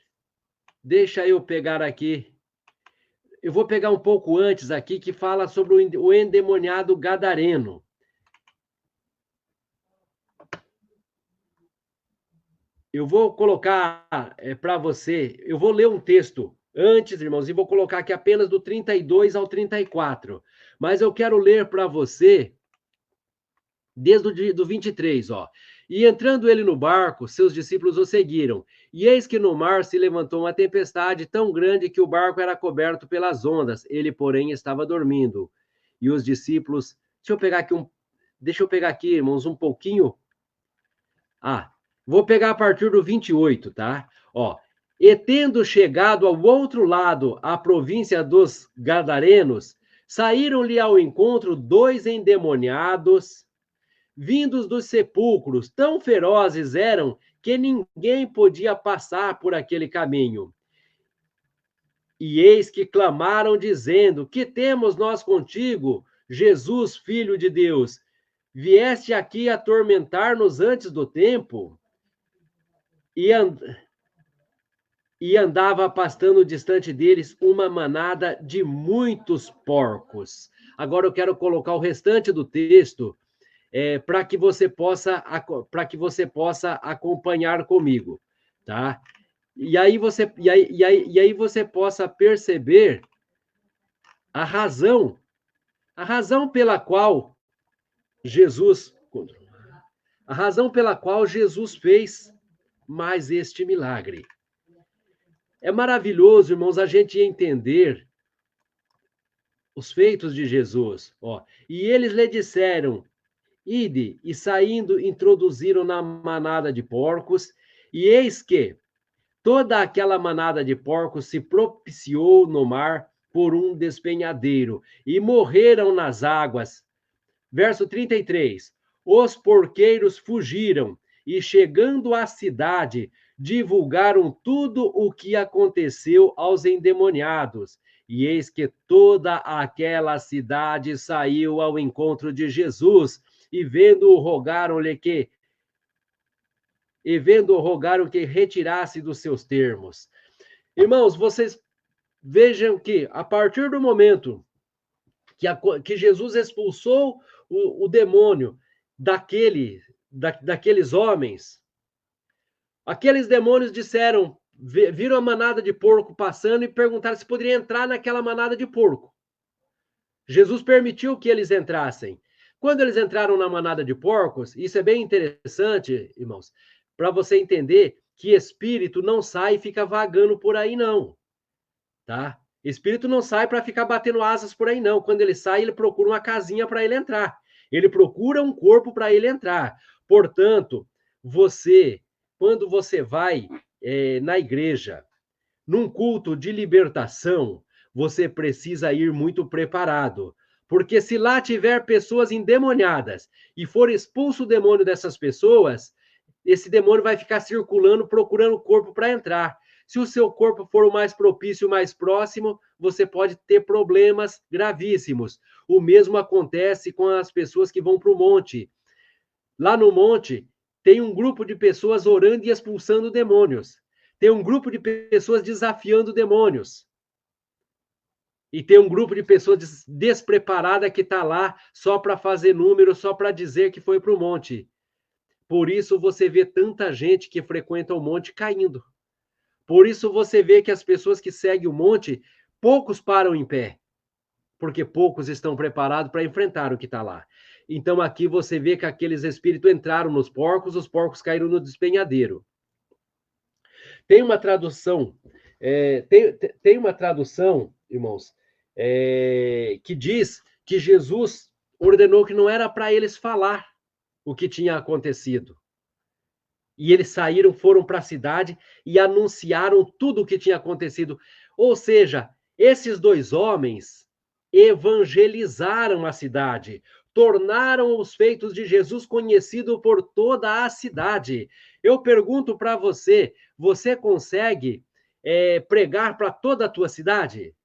deixa eu pegar aqui. Eu vou pegar um pouco antes aqui, que fala sobre o endemoniado gadareno. Eu vou colocar para você, eu vou ler um texto antes, irmãos, e vou colocar aqui apenas do 32 ao 34. Mas eu quero ler para você desde o do 23, ó. E entrando ele no barco, seus discípulos o seguiram. E eis que no mar se levantou uma tempestade tão grande que o barco era coberto pelas ondas. Ele, porém, estava dormindo. E os discípulos... Deixa eu pegar aqui, irmãos, um pouquinho. Vou pegar a partir do 28, tá? Ó. E tendo chegado ao outro lado, a província dos Gadarenos, saíram-lhe ao encontro 2 endemoniados, vindos dos sepulcros, tão ferozes eram que ninguém podia passar por aquele caminho. E eis que clamaram, dizendo: que temos nós contigo, Jesus, Filho de Deus? Vieste aqui atormentar-nos antes do tempo? E andava pastando distante deles uma manada de muitos porcos. Agora eu quero colocar o restante do texto para que você possa acompanhar comigo, tá? E aí você possa perceber a razão pela qual Jesus fez mais este milagre. É maravilhoso, irmãos, a gente entender os feitos de Jesus, ó. E eles lhe disseram: ide, e saindo, introduziram na manada de porcos, e eis que toda aquela manada de porcos se propiciou no mar por um despenhadeiro, e morreram nas águas. Verso 33. Os porqueiros fugiram, e chegando à cidade, divulgaram tudo o que aconteceu aos endemoniados. E eis que toda aquela cidade saiu ao encontro de Jesus, e vendo-o rogaram-lhe que retirasse dos seus termos. Irmãos, vocês vejam que a partir do momento que Jesus expulsou o demônio daqueles homens, aqueles demônios viram a manada de porco passando e perguntaram se poderia entrar naquela manada de porco. Jesus permitiu que eles entrassem. Quando eles entraram na manada de porcos, isso é bem interessante, irmãos, para você entender que espírito não sai e fica vagando por aí, não. Tá? Espírito não sai para ficar batendo asas por aí, não. Quando ele sai, ele procura uma casinha para ele entrar. Ele procura um corpo para ele entrar. Portanto, quando você vai na igreja, num culto de libertação, você precisa ir muito preparado. Porque se lá tiver pessoas endemoniadas e for expulso o demônio dessas pessoas, esse demônio vai ficar circulando, procurando corpo para entrar. Se o seu corpo for o mais propício, o mais próximo, você pode ter problemas gravíssimos. O mesmo acontece com as pessoas que vão para o monte. Lá no monte, tem um grupo de pessoas orando e expulsando demônios. Tem um grupo de pessoas desafiando demônios. E tem um grupo de pessoas despreparada que está lá só para fazer número, só para dizer que foi para o monte. Por isso você vê tanta gente que frequenta o monte caindo. Por isso você vê que as pessoas que seguem o monte, poucos param em pé. Porque poucos estão preparados para enfrentar o que está lá. Então aqui você vê que aqueles espíritos entraram nos porcos, os porcos caíram no despenhadeiro. Tem uma tradução, tem uma tradução, irmãos, que diz que Jesus ordenou que não era para eles falar o que tinha acontecido. E eles saíram, foram para a cidade e anunciaram tudo o que tinha acontecido. Ou seja, esses dois homens evangelizaram a cidade, tornaram os feitos de Jesus conhecido por toda a cidade. Eu pergunto para você, você consegue pregar para toda a tua cidade?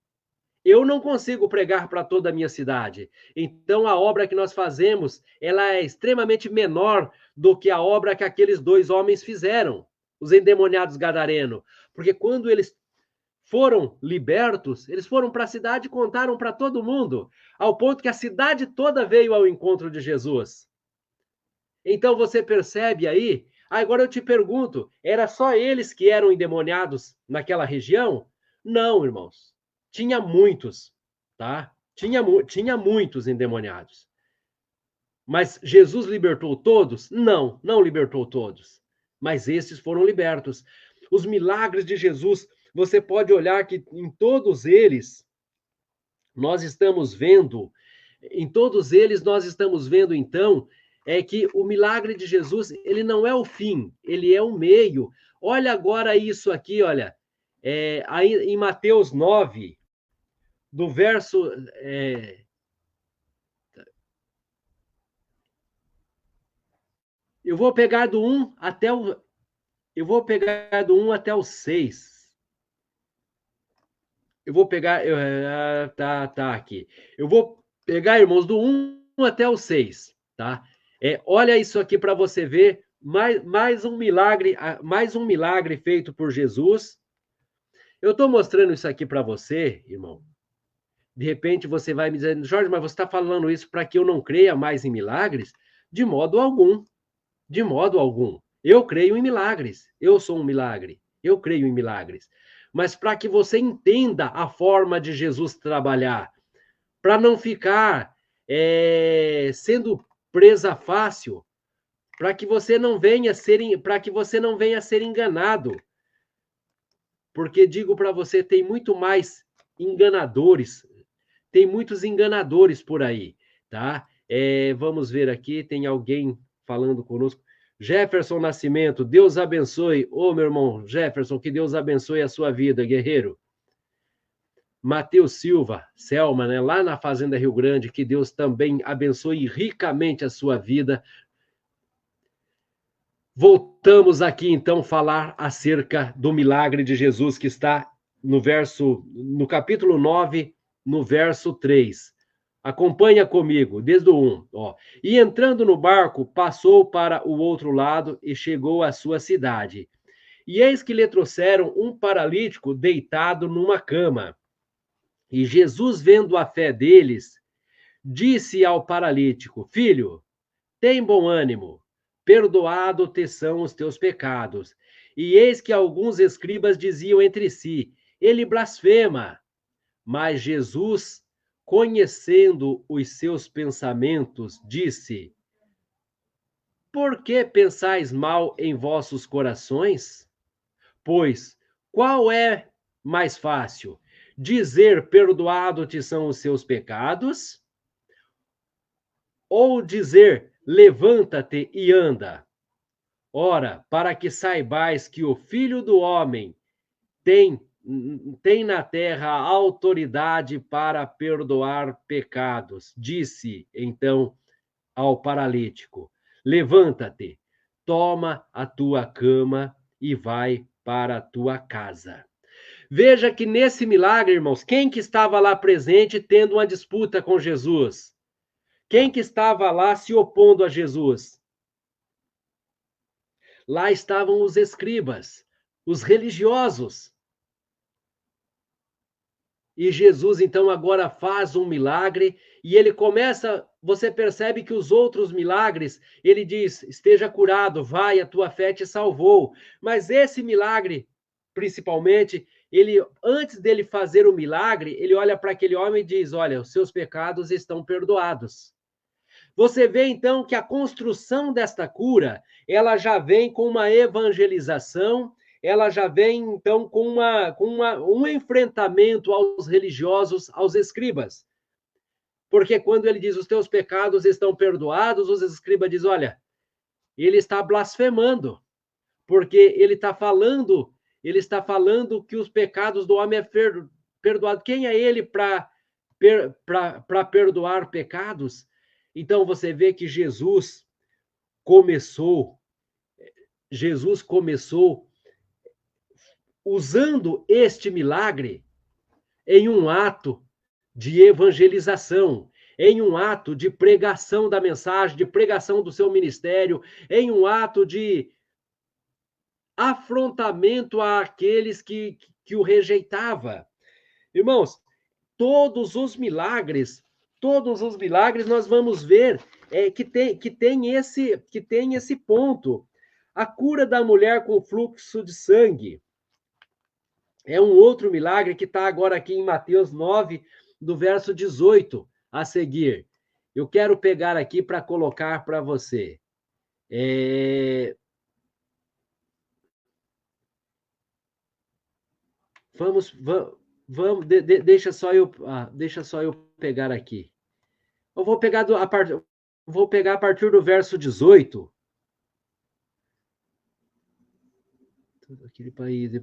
Eu não consigo pregar para toda a minha cidade. Então, a obra que nós fazemos, ela é extremamente menor do que a obra que aqueles dois homens fizeram, os endemoniados gadarenos. Porque quando eles foram libertos, eles foram para a cidade e contaram para todo mundo, ao ponto que a cidade toda veio ao encontro de Jesus. Então, você percebe aí? Agora eu te pergunto, era só eles que eram endemoniados naquela região? Não, irmãos. Tinha muitos, tá? Tinha muitos endemoniados. Mas Jesus libertou todos? Não, não libertou todos. Mas esses foram libertos. Os milagres de Jesus, você pode olhar que em todos eles nós estamos vendo, então, que o milagre de Jesus, ele não é o fim, ele é o meio. Olha agora isso aqui, olha, aí em Mateus 9, do verso. Eu vou pegar do 1 até o. Eu vou pegar do 1 até o 6. Eu vou pegar. Tá aqui. Eu vou pegar, irmãos, do 1 até o 6, tá? Olha isso aqui para você ver. Mais um milagre feito por Jesus. Eu estou mostrando isso aqui para você, irmão. De repente você vai me dizendo, Jorge, mas você está falando isso para que eu não creia mais em milagres? De modo algum. De modo algum. Eu creio em milagres. Eu sou um milagre. Eu creio em milagres. Mas para que você entenda a forma de Jesus trabalhar, para não ficar sendo presa fácil, para que você não venha ser enganado. Porque digo para você, tem muito mais enganadores, tem muitos enganadores por aí, tá? Vamos ver aqui, tem alguém falando conosco. Jefferson Nascimento, Deus abençoe. Ô, meu irmão Jefferson, que Deus abençoe a sua vida, guerreiro. Matheus Silva, Selma, né? Lá na Fazenda Rio Grande, que Deus também abençoe ricamente a sua vida. Voltamos aqui, então, falar acerca do milagre de Jesus, que está no capítulo 9, no verso 3. Acompanha comigo, desde o 1. Ó. E entrando no barco, passou para o outro lado e chegou à sua cidade. E eis que lhe trouxeram um paralítico deitado numa cama. E Jesus, vendo a fé deles, disse ao paralítico: Filho, tem bom ânimo, perdoado te são os teus pecados. E eis que alguns escribas diziam entre si: Ele blasfema. Mas Jesus, conhecendo os seus pensamentos, disse: Por que pensais mal em vossos corações? Pois qual é mais fácil? Dizer: Perdoado te são os seus pecados? ou dizer, levanta-te e anda. Ora, para que saibais que o Filho do Homem tem, tem na terra autoridade para perdoar pecados, disse então ao paralítico: levanta-te, toma a tua cama e vai para a tua casa. Veja que nesse milagre, irmãos, quem que estava lá presente tendo uma disputa com Jesus? Quem que estava lá se opondo a Jesus? Lá estavam os escribas, os religiosos. E Jesus, então, agora faz um milagre e ele começa. Você percebe que os outros milagres, ele diz: esteja curado, vai, a tua fé te salvou. Mas esse milagre, principalmente, ele, antes dele fazer o milagre, ele olha para aquele homem e diz: olha, os seus pecados estão perdoados. Você vê então que a construção desta cura, ela já vem com uma evangelização, ela já vem então com um enfrentamento aos religiosos, aos escribas. Porque quando ele diz os teus pecados estão perdoados, os escribas dizem, olha, ele está blasfemando, porque ele está falando que os pecados do homem é perdoado. Quem é ele para perdoar pecados? Então você vê que Jesus começou usando este milagre em um ato de evangelização, em um ato de pregação da mensagem, de pregação do seu ministério, em um ato de afrontamento àqueles que o rejeitava. Irmãos, todos os milagres nós vamos ver que tem esse ponto. A cura da mulher com fluxo de sangue é um outro milagre que está agora aqui em Mateus 9, do verso 18 a seguir. Eu quero pegar aqui para colocar para você. Vamos, deixa só eu pegar aqui. Eu vou pegar a partir do verso 18. Aquele país de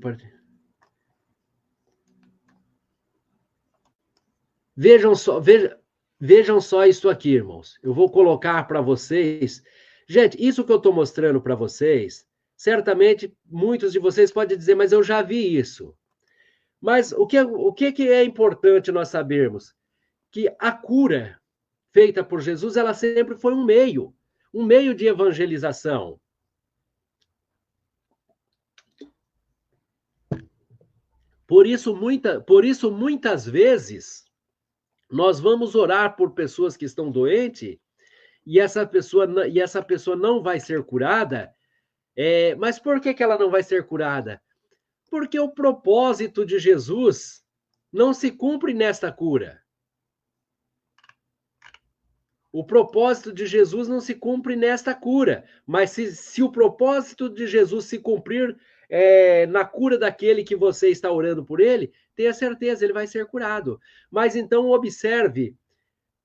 Vejam só isso aqui, irmãos. Eu vou colocar para vocês. Gente, isso que eu estou mostrando para vocês, certamente muitos de vocês podem dizer, mas eu já vi isso. Mas o que é importante nós sabermos? Que a cura feita por Jesus, ela sempre foi um meio de evangelização. Por isso, muitas vezes, nós vamos orar por pessoas que estão doentes e essa pessoa não vai ser curada. Mas por que ela não vai ser curada? Porque o propósito de Jesus não se cumpre nesta cura. O propósito de Jesus não se cumpre nesta cura, mas se o propósito de Jesus se cumprir na cura daquele que você está orando por ele, tenha certeza, ele vai ser curado. Mas então observe,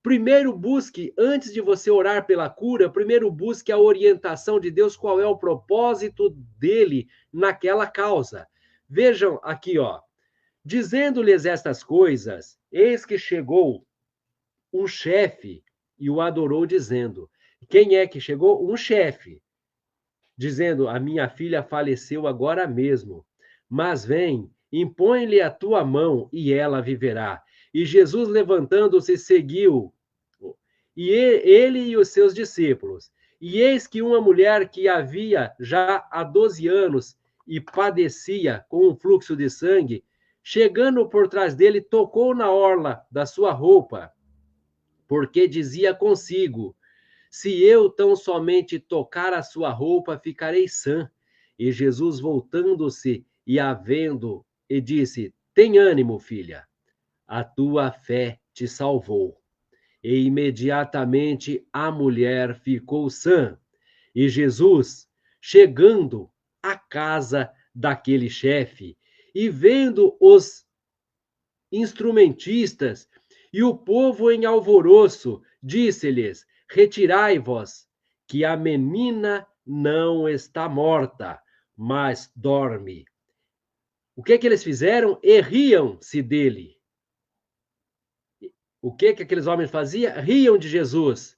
primeiro busque, antes de você orar pela cura, primeiro busque a orientação de Deus, qual é o propósito dele naquela causa. Vejam aqui, ó. Dizendo-lhes estas coisas, eis que chegou um chefe e o adorou, dizendo: quem é que chegou? Um chefe, dizendo: a minha filha faleceu agora mesmo, mas vem, impõe-lhe a tua mão e ela viverá. E Jesus, levantando-se, seguiu, e ele e os seus discípulos. E eis que uma mulher que havia já há 12 anos e padecia com um fluxo de sangue, chegando por trás dele, tocou na orla da sua roupa, porque dizia consigo: se eu tão somente tocar a sua roupa, ficarei sã. E Jesus, voltando-se e a vendo, e disse: tem ânimo, filha, a tua fé te salvou. E imediatamente a mulher ficou sã. E Jesus, chegando à casa daquele chefe, e vendo os instrumentistas e o povo em alvoroço, disse-lhes: retirai-vos, que a menina não está morta, mas dorme. O que eles fizeram? E riam-se dele. O que aqueles homens faziam? Riam de Jesus.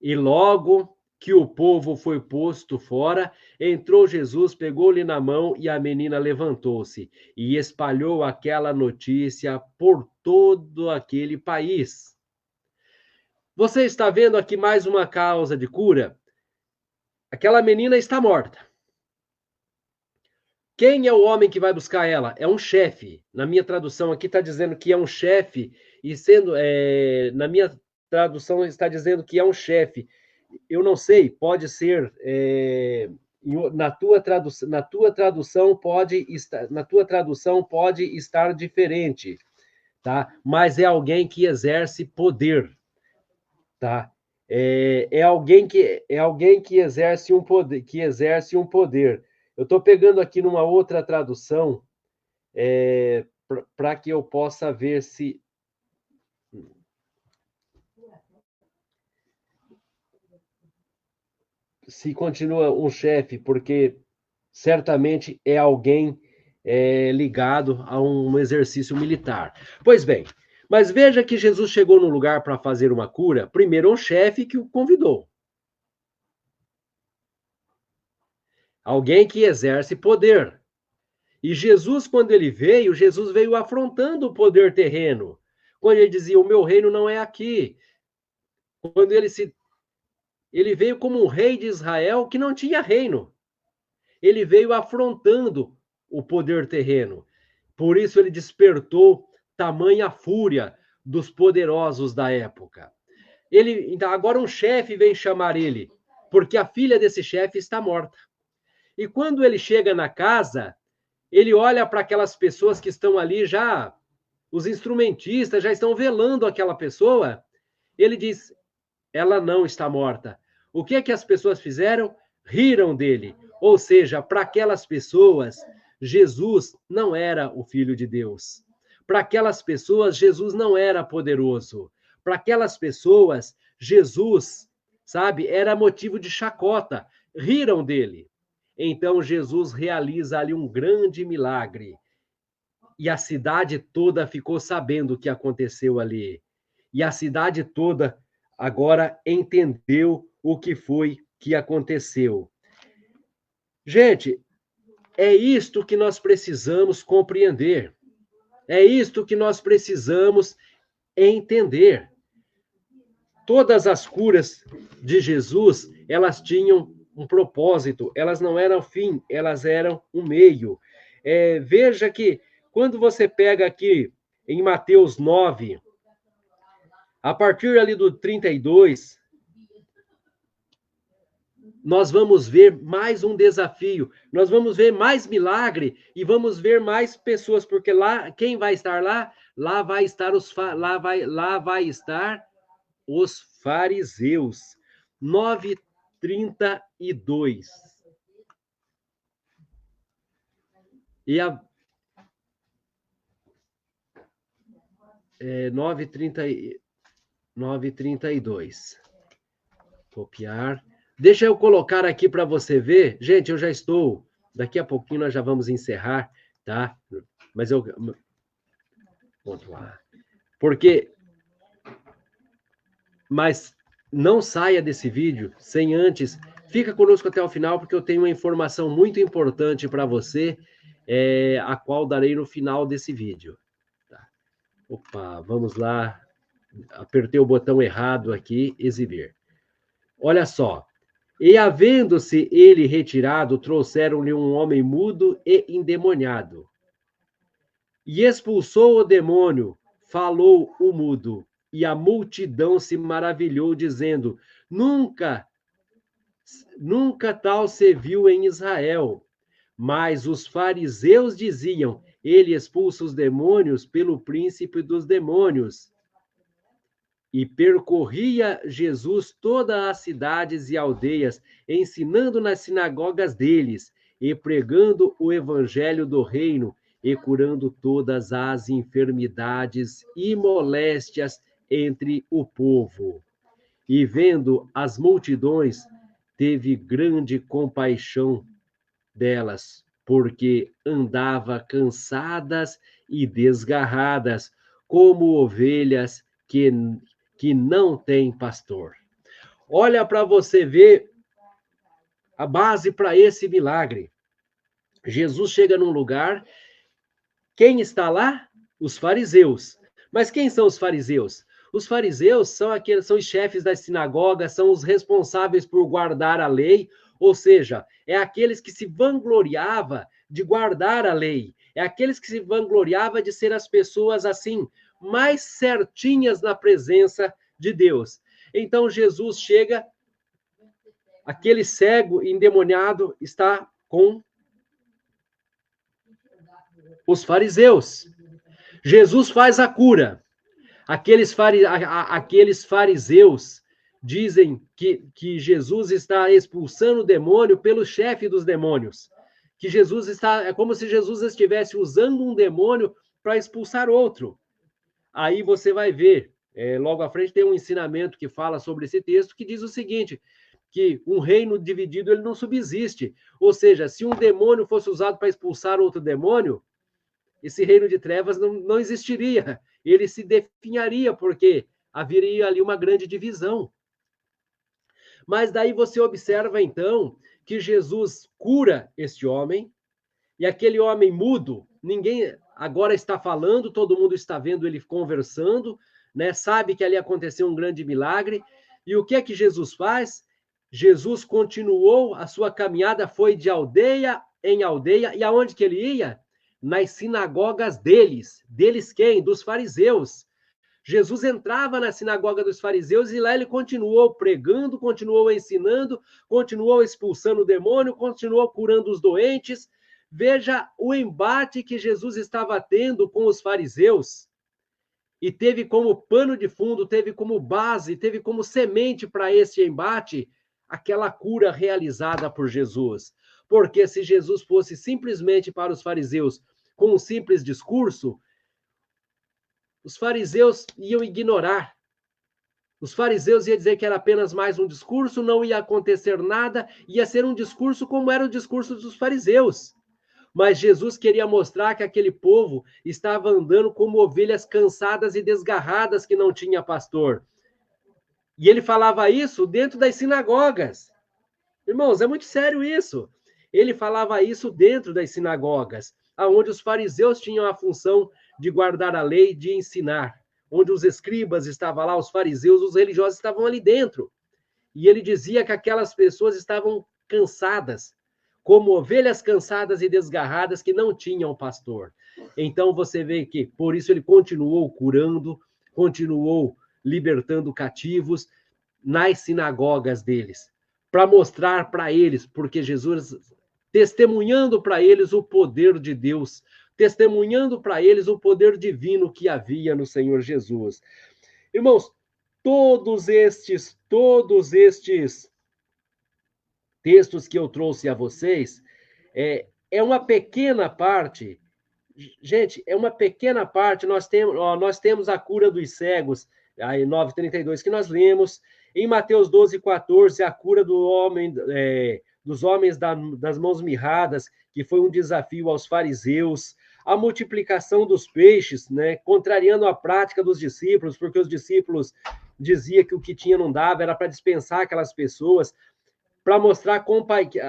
E logo que o povo foi posto fora, entrou Jesus, pegou-lhe na mão e a menina levantou-se e espalhou aquela notícia por todo aquele país. Você está vendo aqui mais uma causa de cura? Aquela menina está morta. Quem é o homem que vai buscar ela? É um chefe. Na minha tradução aqui está dizendo que é um chefe, e sendo, na minha tradução está dizendo que é um chefe. Eu não sei, pode ser, na tua tradução pode estar diferente, tá? Mas é alguém que exerce poder, tá? É alguém que exerce um poder. Eu estou pegando aqui numa outra tradução, para que eu possa ver se continua um chefe, porque certamente é alguém ligado a um exercício militar. Pois bem, mas veja que Jesus chegou num lugar para fazer uma cura, primeiro um chefe que o convidou. Alguém que exerce poder. E Jesus, quando ele veio, Jesus veio afrontando o poder terreno. Quando ele dizia, o meu reino não é aqui. Quando ele veio como um rei de Israel que não tinha reino. Ele veio afrontando o poder terreno. Por isso ele despertou tamanha fúria dos poderosos da época. Então, agora um chefe vem chamar ele, porque a filha desse chefe está morta. E quando ele chega na casa, ele olha para aquelas pessoas que estão ali já, os instrumentistas já estão velando aquela pessoa. Ele diz, ela não está morta. O que é que as pessoas fizeram? Riram dele. Ou seja, para aquelas pessoas, Jesus não era o Filho de Deus. Para aquelas pessoas, Jesus não era poderoso. Para aquelas pessoas, Jesus, sabe, era motivo de chacota. Riram dele. Então Jesus realiza ali um grande milagre. E a cidade toda ficou sabendo o que aconteceu ali. E a cidade toda agora entendeu o que foi que aconteceu. Gente, é isto que nós precisamos compreender. É isto que nós precisamos entender. Todas as curas de Jesus, elas tinham um propósito, elas não eram fim, elas eram um meio. Veja que quando você pega aqui em Mateus 9, a partir ali do 32, nós vamos ver mais um desafio, nós vamos ver mais milagre e vamos ver mais pessoas, porque lá, quem vai estar lá? Lá vai estar os fariseus. 9:32. E a 9:32. Copiar. Deixa eu colocar aqui para você ver. Gente, eu já estou. Daqui a pouquinho nós já vamos encerrar, tá? Mas eu. Pontuar. Porque. Mas não saia desse vídeo sem antes. Fica conosco até o final, porque eu tenho uma informação muito importante para você, a qual darei no final desse vídeo. Tá. Opa, vamos lá. Apertei o botão errado aqui, exibir. Olha só. E havendo-se ele retirado, trouxeram-lhe um homem mudo e endemoniado. E expulsou o demônio, falou o mudo, e a multidão se maravilhou, dizendo, nunca tal se viu em Israel. Mas os fariseus diziam, ele expulsa os demônios pelo príncipe dos demônios. E percorria Jesus todas as cidades e aldeias, ensinando nas sinagogas deles, e pregando o evangelho do reino, e curando todas as enfermidades e moléstias entre o povo. e vendo as multidões, teve grande compaixão delas, porque andava cansadas e desgarradas, como ovelhas que não têm pastor. Olha para você ver a base para esse milagre. Jesus chega num lugar, quem está lá? Os fariseus. Mas quem são os fariseus? Os fariseus são os chefes das sinagogas, são os responsáveis por guardar a lei, ou seja, é aqueles que se vangloriava de guardar a lei, é aqueles que se vangloriava de ser as pessoas assim mais certinhas na presença de Deus. Então Jesus chega, aquele cego endemoniado está com os fariseus. Jesus faz a cura. Aqueles fariseus dizem que Jesus está expulsando o demônio pelo chefe dos demônios. Que Jesus está. É como se Jesus estivesse usando um demônio para expulsar outro. Aí você vai ver, logo à frente tem um ensinamento que fala sobre esse texto, que diz o seguinte: que um reino dividido ele não subsiste. Ou seja, se um demônio fosse usado para expulsar outro demônio, esse reino de trevas não existiria. Ele se definharia, porque haveria ali uma grande divisão. Mas daí você observa, então, que Jesus cura este homem, e aquele homem mudo, ninguém agora está falando, todo mundo está vendo ele conversando, né? Sabe que ali aconteceu um grande milagre. E o que é que Jesus faz? Jesus continuou a sua caminhada, foi de aldeia em aldeia, e aonde que ele ia? Nas sinagogas deles. Deles quem? Dos fariseus. Jesus entrava na sinagoga dos fariseus e lá ele continuou pregando, continuou ensinando, continuou expulsando o demônio, continuou curando os doentes. Veja o embate que Jesus estava tendo com os fariseus. E teve como pano de fundo, teve como base, teve como semente para esse embate aquela cura realizada por Jesus. Porque se Jesus fosse simplesmente para os fariseus com um simples discurso, os fariseus iam ignorar. Os fariseus iam dizer que era apenas mais um discurso, não ia acontecer nada, ia ser um discurso como era o discurso dos fariseus. Mas Jesus queria mostrar que aquele povo estava andando como ovelhas cansadas e desgarradas que não tinha pastor. E ele falava isso dentro das sinagogas. Irmãos, é muito sério isso. Ele falava isso dentro das sinagogas, onde os fariseus tinham a função de guardar a lei, de ensinar. Onde os escribas estavam lá, os fariseus, os religiosos estavam ali dentro. E ele dizia que aquelas pessoas estavam cansadas, como ovelhas cansadas e desgarradas que não tinham pastor. Então você vê que, por isso, ele continuou curando, continuou libertando cativos nas sinagogas deles, para mostrar para eles, porque Jesus, testemunhando para eles o poder de Deus, testemunhando para eles o poder divino que havia no Senhor Jesus. Irmãos, todos estes textos que eu trouxe a vocês, é uma pequena parte, gente, é uma pequena parte. Nós temos a cura dos cegos, aí 9:32 que nós lemos, em Mateus 12:14, a cura dos homens das mãos mirradas, que foi um desafio aos fariseus, a multiplicação dos peixes, né, contrariando a prática dos discípulos, porque os discípulos diziam que o que tinha não dava, era para dispensar aquelas pessoas, para mostrar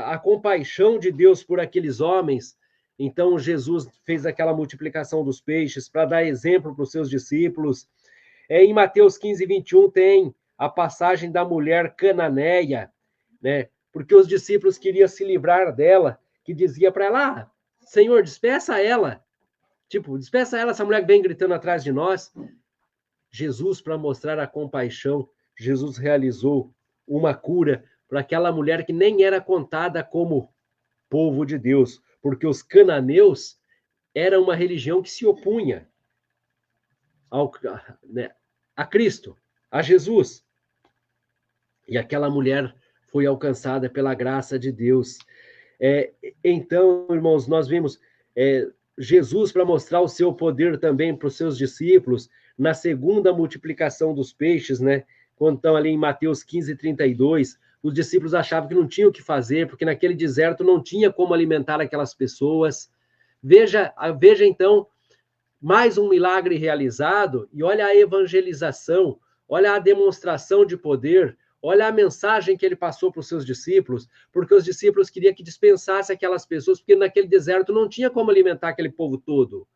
a compaixão de Deus por aqueles homens. Então, Jesus fez aquela multiplicação dos peixes para dar exemplo para os seus discípulos. Em Mateus 15:21 tem a passagem da mulher cananeia, né? Porque os discípulos queriam se livrar dela, que dizia para ela: Senhor, despeça ela. Tipo, despeça ela, essa mulher que vem gritando atrás de nós. Jesus, para mostrar a compaixão, Jesus realizou uma cura para aquela mulher que nem era contada como povo de Deus, porque os cananeus eram uma religião que se opunha a Cristo, a Jesus. E aquela mulher foi alcançada pela graça de Deus. Então, irmãos, nós vimos Jesus, para mostrar o seu poder também para os seus discípulos, na segunda multiplicação dos peixes, né? quando estão ali em Mateus 15:32, os discípulos achavam que não tinham o que fazer, porque naquele deserto não tinha como alimentar aquelas pessoas. Veja então, mais um milagre realizado, e olha a evangelização, olha a demonstração de poder, olha a mensagem que ele passou para os seus discípulos, porque os discípulos queriam que dispensasse aquelas pessoas, porque naquele deserto não tinha como alimentar aquele povo todo.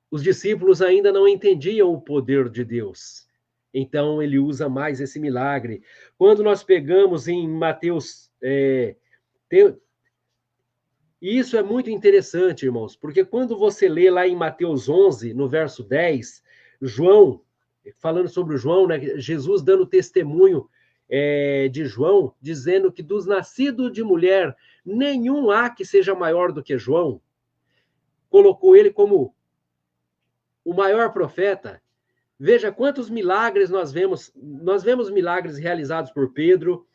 Os discípulos ainda não entendiam o poder de Deus. Então, ele usa mais esse milagre. Quando nós pegamos em Mateus... E isso é muito interessante, irmãos, porque quando você lê lá em Mateus 11, no verso 10, João, falando sobre o João, né, Jesus dando testemunho de João, dizendo que dos nascidos de mulher, nenhum há que seja maior do que João. Colocou ele como o maior profeta. Veja quantos milagres nós vemos. Nós vemos milagres realizados por Pedro,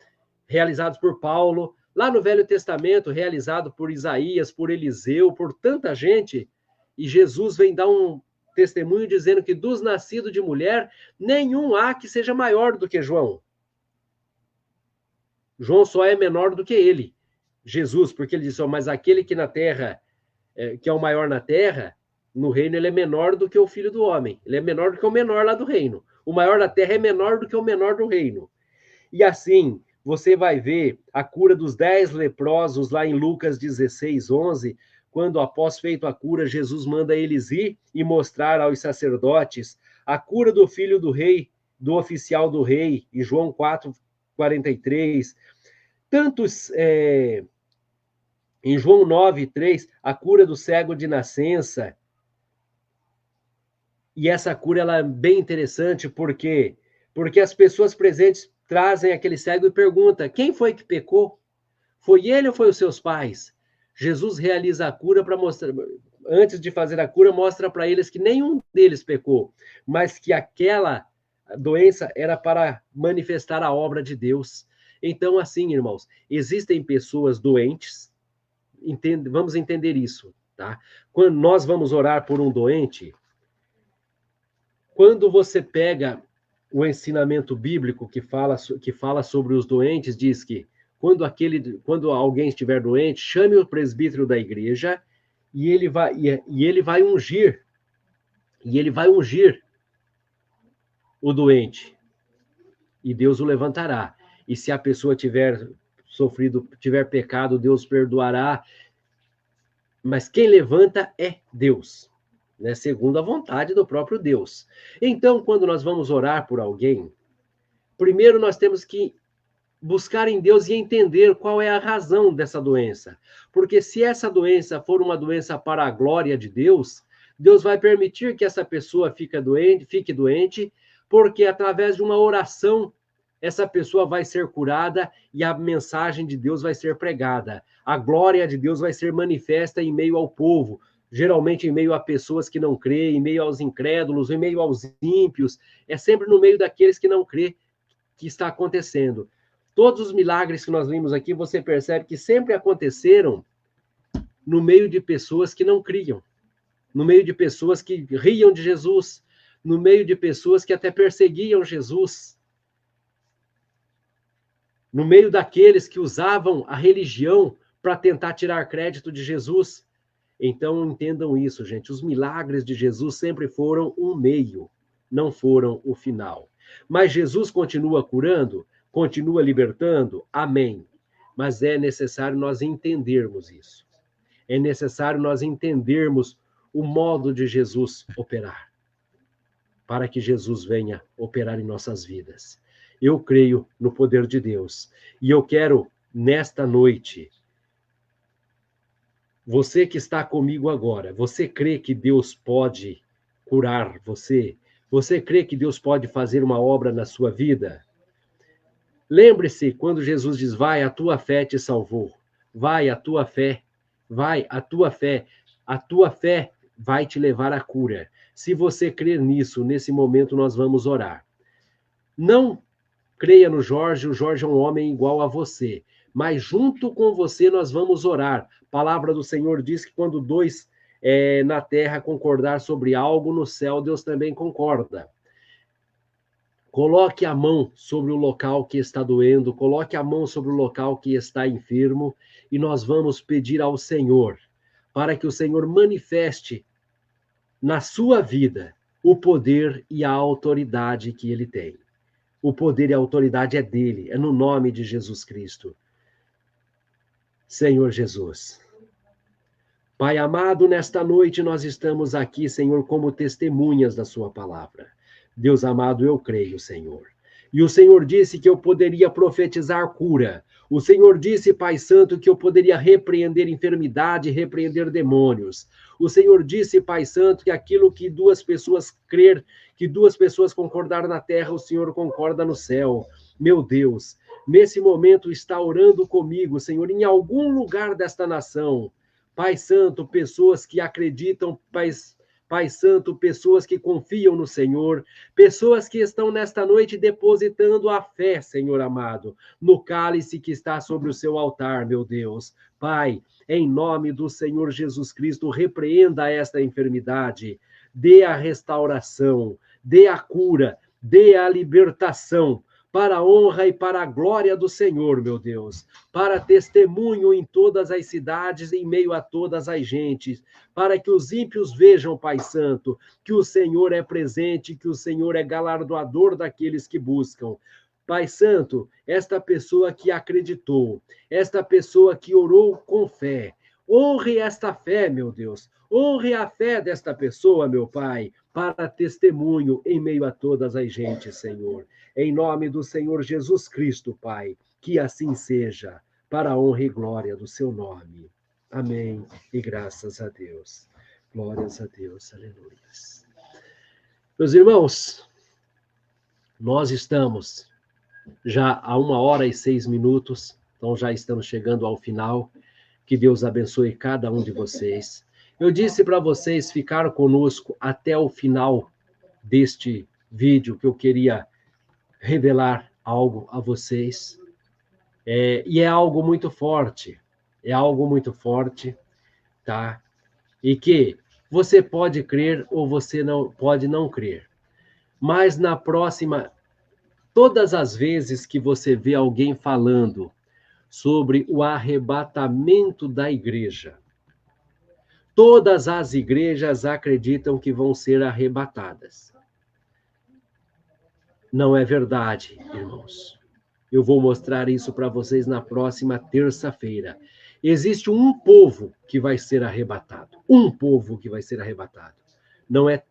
realizados por Paulo, lá no Velho Testamento, realizado por Isaías, por Eliseu, por tanta gente. E Jesus vem dar um testemunho dizendo que dos nascidos de mulher, nenhum há que seja maior do que João. João só é menor do que ele, Jesus, porque ele disse, mas aquele que na terra, que é o maior na terra, no reino ele é menor do que o filho do homem. Ele é menor do que o menor lá do reino. O maior da terra é menor do que o menor do reino. E assim, você vai ver a cura dos 10 leprosos lá em Lucas 16:11, quando após feito a cura, Jesus manda eles ir e mostrar aos sacerdotes a cura do filho do rei, do oficial do rei, em João 4:43. Tantos... em João 9:3, a cura do cego de nascença. E essa cura ela é bem interessante, porque as pessoas presentes trazem aquele cego e perguntam, quem foi que pecou? Foi ele ou foi os seus pais? Jesus realiza a cura para mostrar, antes de fazer a cura, mostra para eles que nenhum deles pecou, mas que aquela doença era para manifestar a obra de Deus. Então, assim, irmãos, existem pessoas doentes, vamos entender isso, tá? Quando nós vamos orar por um doente, quando você pega o ensinamento bíblico que fala sobre os doentes, diz que quando alguém estiver doente, chame o presbítero da igreja e ele vai ungir o doente e Deus o levantará. E se a pessoa tiver pecado, Deus perdoará. Mas quem levanta é Deus, né? Segundo a vontade do próprio Deus. Então, quando nós vamos orar por alguém, primeiro nós temos que buscar em Deus e entender qual é a razão dessa doença. Porque se essa doença for uma doença para a glória de Deus, Deus vai permitir que essa pessoa fique doente, porque através de uma oração, essa pessoa vai ser curada e a mensagem de Deus vai ser pregada. A glória de Deus vai ser manifesta em meio ao povo, geralmente em meio a pessoas que não creem, em meio aos incrédulos, em meio aos ímpios. É sempre no meio daqueles que não creem que está acontecendo. Todos os milagres que nós vimos aqui, você percebe que sempre aconteceram no meio de pessoas que não criam, no meio de pessoas que riam de Jesus, no meio de pessoas que até perseguiam Jesus, no meio daqueles que usavam a religião para tentar tirar crédito de Jesus. Então, entendam isso, gente. Os milagres de Jesus sempre foram um meio, não foram o final. Mas Jesus continua curando, continua libertando? Amém. Mas é necessário nós entendermos isso. É necessário nós entendermos o modo de Jesus operar, para que Jesus venha operar em nossas vidas. Eu creio no poder de Deus. E eu quero, nesta noite, você que está comigo agora, você crê que Deus pode curar você? Você crê que Deus pode fazer uma obra na sua vida? Lembre-se quando Jesus diz, vai, a tua fé te salvou. Vai, a tua fé. Vai, a tua fé. A tua fé vai te levar à cura. Se você crer nisso, nesse momento nós vamos orar. Não creia no Jorge, o Jorge é um homem igual a você. Mas junto com você nós vamos orar. A palavra do Senhor diz que quando dois na terra concordar sobre algo, no céu Deus também concorda. Coloque a mão sobre o local que está doendo, coloque a mão sobre o local que está enfermo, e nós vamos pedir ao Senhor, para que o Senhor manifeste na sua vida o poder e a autoridade que ele tem. O poder e a autoridade é dele, é no nome de Jesus Cristo. Senhor Jesus. Pai amado, nesta noite nós estamos aqui, Senhor, como testemunhas da sua palavra. Deus amado, eu creio, Senhor. E o Senhor disse que eu poderia profetizar cura. O Senhor disse, Pai Santo, que eu poderia repreender enfermidade, repreender demônios. O Senhor disse, Pai Santo, que aquilo que duas pessoas crer, que duas pessoas concordar na terra, o Senhor concorda no céu. Meu Deus, nesse momento está orando comigo, Senhor, em algum lugar desta nação. Pai Santo, pessoas que acreditam, Pai Santo, pessoas que confiam no Senhor, pessoas que estão nesta noite depositando a fé, Senhor amado, no cálice que está sobre o seu altar, meu Deus. Pai, em nome do Senhor Jesus Cristo, repreenda esta enfermidade, dê a restauração, dê a cura, dê a libertação, para a honra e para a glória do Senhor, meu Deus, para testemunho em todas as cidades, em meio a todas as gentes, para que os ímpios vejam, Pai Santo, que o Senhor é presente, que o Senhor é galardoador daqueles que buscam. Pai Santo, esta pessoa que acreditou, esta pessoa que orou com fé, honre esta fé, meu Deus, honre a fé desta pessoa, meu Pai, para testemunho em meio a todas as gentes, Senhor. Em nome do Senhor Jesus Cristo, Pai, que assim seja, para a honra e glória do seu nome. Amém. E graças a Deus. Glórias a Deus. Aleluia. Meus irmãos, nós estamos já há 1h06, então já estamos chegando ao final. Que Deus abençoe cada um de vocês. Eu disse para vocês ficar conosco até o final deste vídeo, que eu queria revelar algo a vocês. E é algo muito forte. É algo muito forte, tá? E que você pode crer ou você não pode não crer. Mas na próxima, todas as vezes que você vê alguém falando sobre o arrebatamento da igreja, todas as igrejas acreditam que vão ser arrebatadas. Não é verdade, irmãos. Eu vou mostrar isso para vocês na próxima terça-feira. Existe um povo que vai ser arrebatado. Um povo que vai ser arrebatado. Não é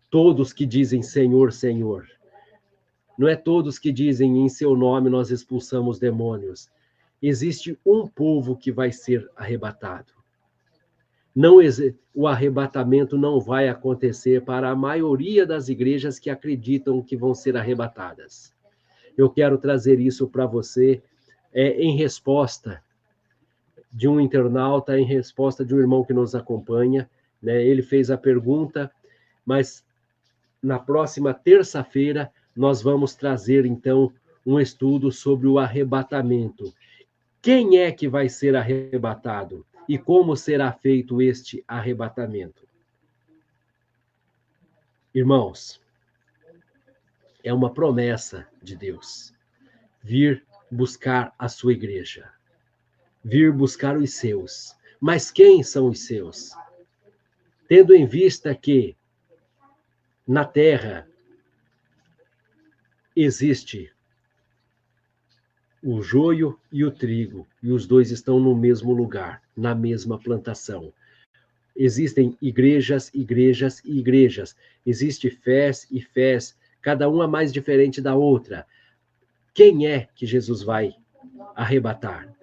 todos que dizem Senhor, Senhor. Não é todos que dizem em seu nome nós expulsamos demônios. Existe um povo que vai ser arrebatado. O arrebatamento não vai acontecer para a maioria das igrejas que acreditam que vão ser arrebatadas. Eu quero trazer isso para você em resposta de um internauta, em resposta de um irmão que nos acompanha, né? Ele fez a pergunta, mas na próxima terça-feira nós vamos trazer, então, um estudo sobre o arrebatamento. Quem é que vai ser arrebatado? E como será feito este arrebatamento? Irmãos, é uma promessa de Deus vir buscar a sua igreja, vir buscar os seus. Mas quem são os seus? Tendo em vista que na terra existe o joio e o trigo, e os dois estão no mesmo lugar, na mesma plantação. Existem igrejas, igrejas e igrejas. Existe fés e fés, cada uma mais diferente da outra. Quem é que Jesus vai arrebatar?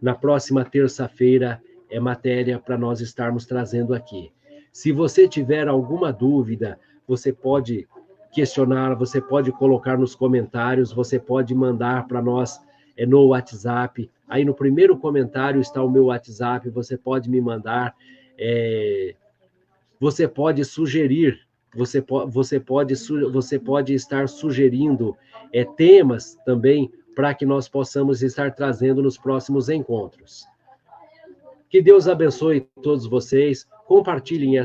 Na próxima terça-feira é matéria para nós estarmos trazendo aqui. Se você tiver alguma dúvida, você pode questionar, você pode colocar nos comentários, você pode mandar para nós no WhatsApp. Aí no primeiro comentário está o meu WhatsApp, você pode me mandar, você pode sugerir, você pode estar sugerindo temas também para que nós possamos estar trazendo nos próximos encontros. Que Deus abençoe todos vocês. Compartilhem,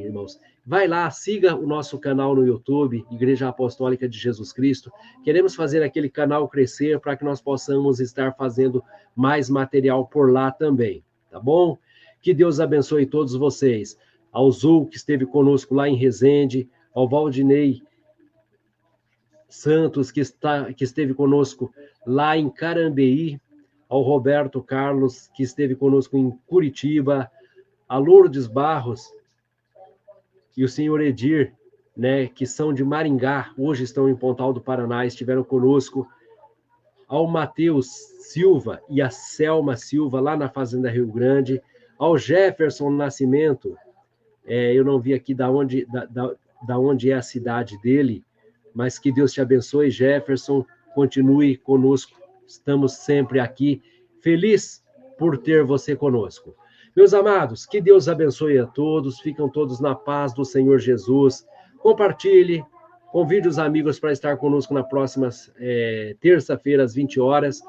irmãos. vai lá, siga o nosso canal no YouTube, Igreja Apostólica de Jesus Cristo. Queremos fazer aquele canal crescer para que nós possamos estar fazendo mais material por lá também, tá bom? Que Deus abençoe todos vocês. Ao Zul, que esteve conosco lá em Resende, ao Valdinei Santos, que esteve conosco lá em Carambeí, ao Roberto Carlos, que esteve conosco em Curitiba, a Lourdes Barros e o senhor Edir, né, que são de Maringá, hoje estão em Pontal do Paraná, estiveram conosco, ao Matheus Silva e a Selma Silva, lá na Fazenda Rio Grande, ao Jefferson Nascimento, eu não vi aqui da onde é a cidade dele, mas que Deus te abençoe, Jefferson, continue conosco, estamos sempre aqui, feliz por ter você conosco. Meus amados, que Deus abençoe a todos, ficam todos na paz do Senhor Jesus, compartilhe, convide os amigos para estar conosco na próxima terça-feira, às 20 horas.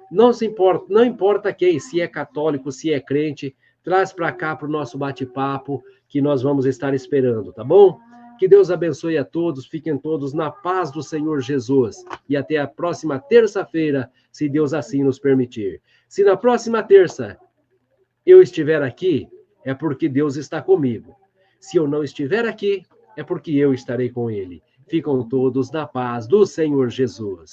Não importa quem, se é católico, se é crente, traz para cá para o nosso bate-papo, que nós vamos estar esperando, tá bom? Que Deus abençoe a todos, fiquem todos na paz do Senhor Jesus. E até a próxima terça-feira, se Deus assim nos permitir. Se na próxima terça eu estiver aqui, é porque Deus está comigo. Se eu não estiver aqui, é porque eu estarei com Ele. Ficam todos na paz do Senhor Jesus.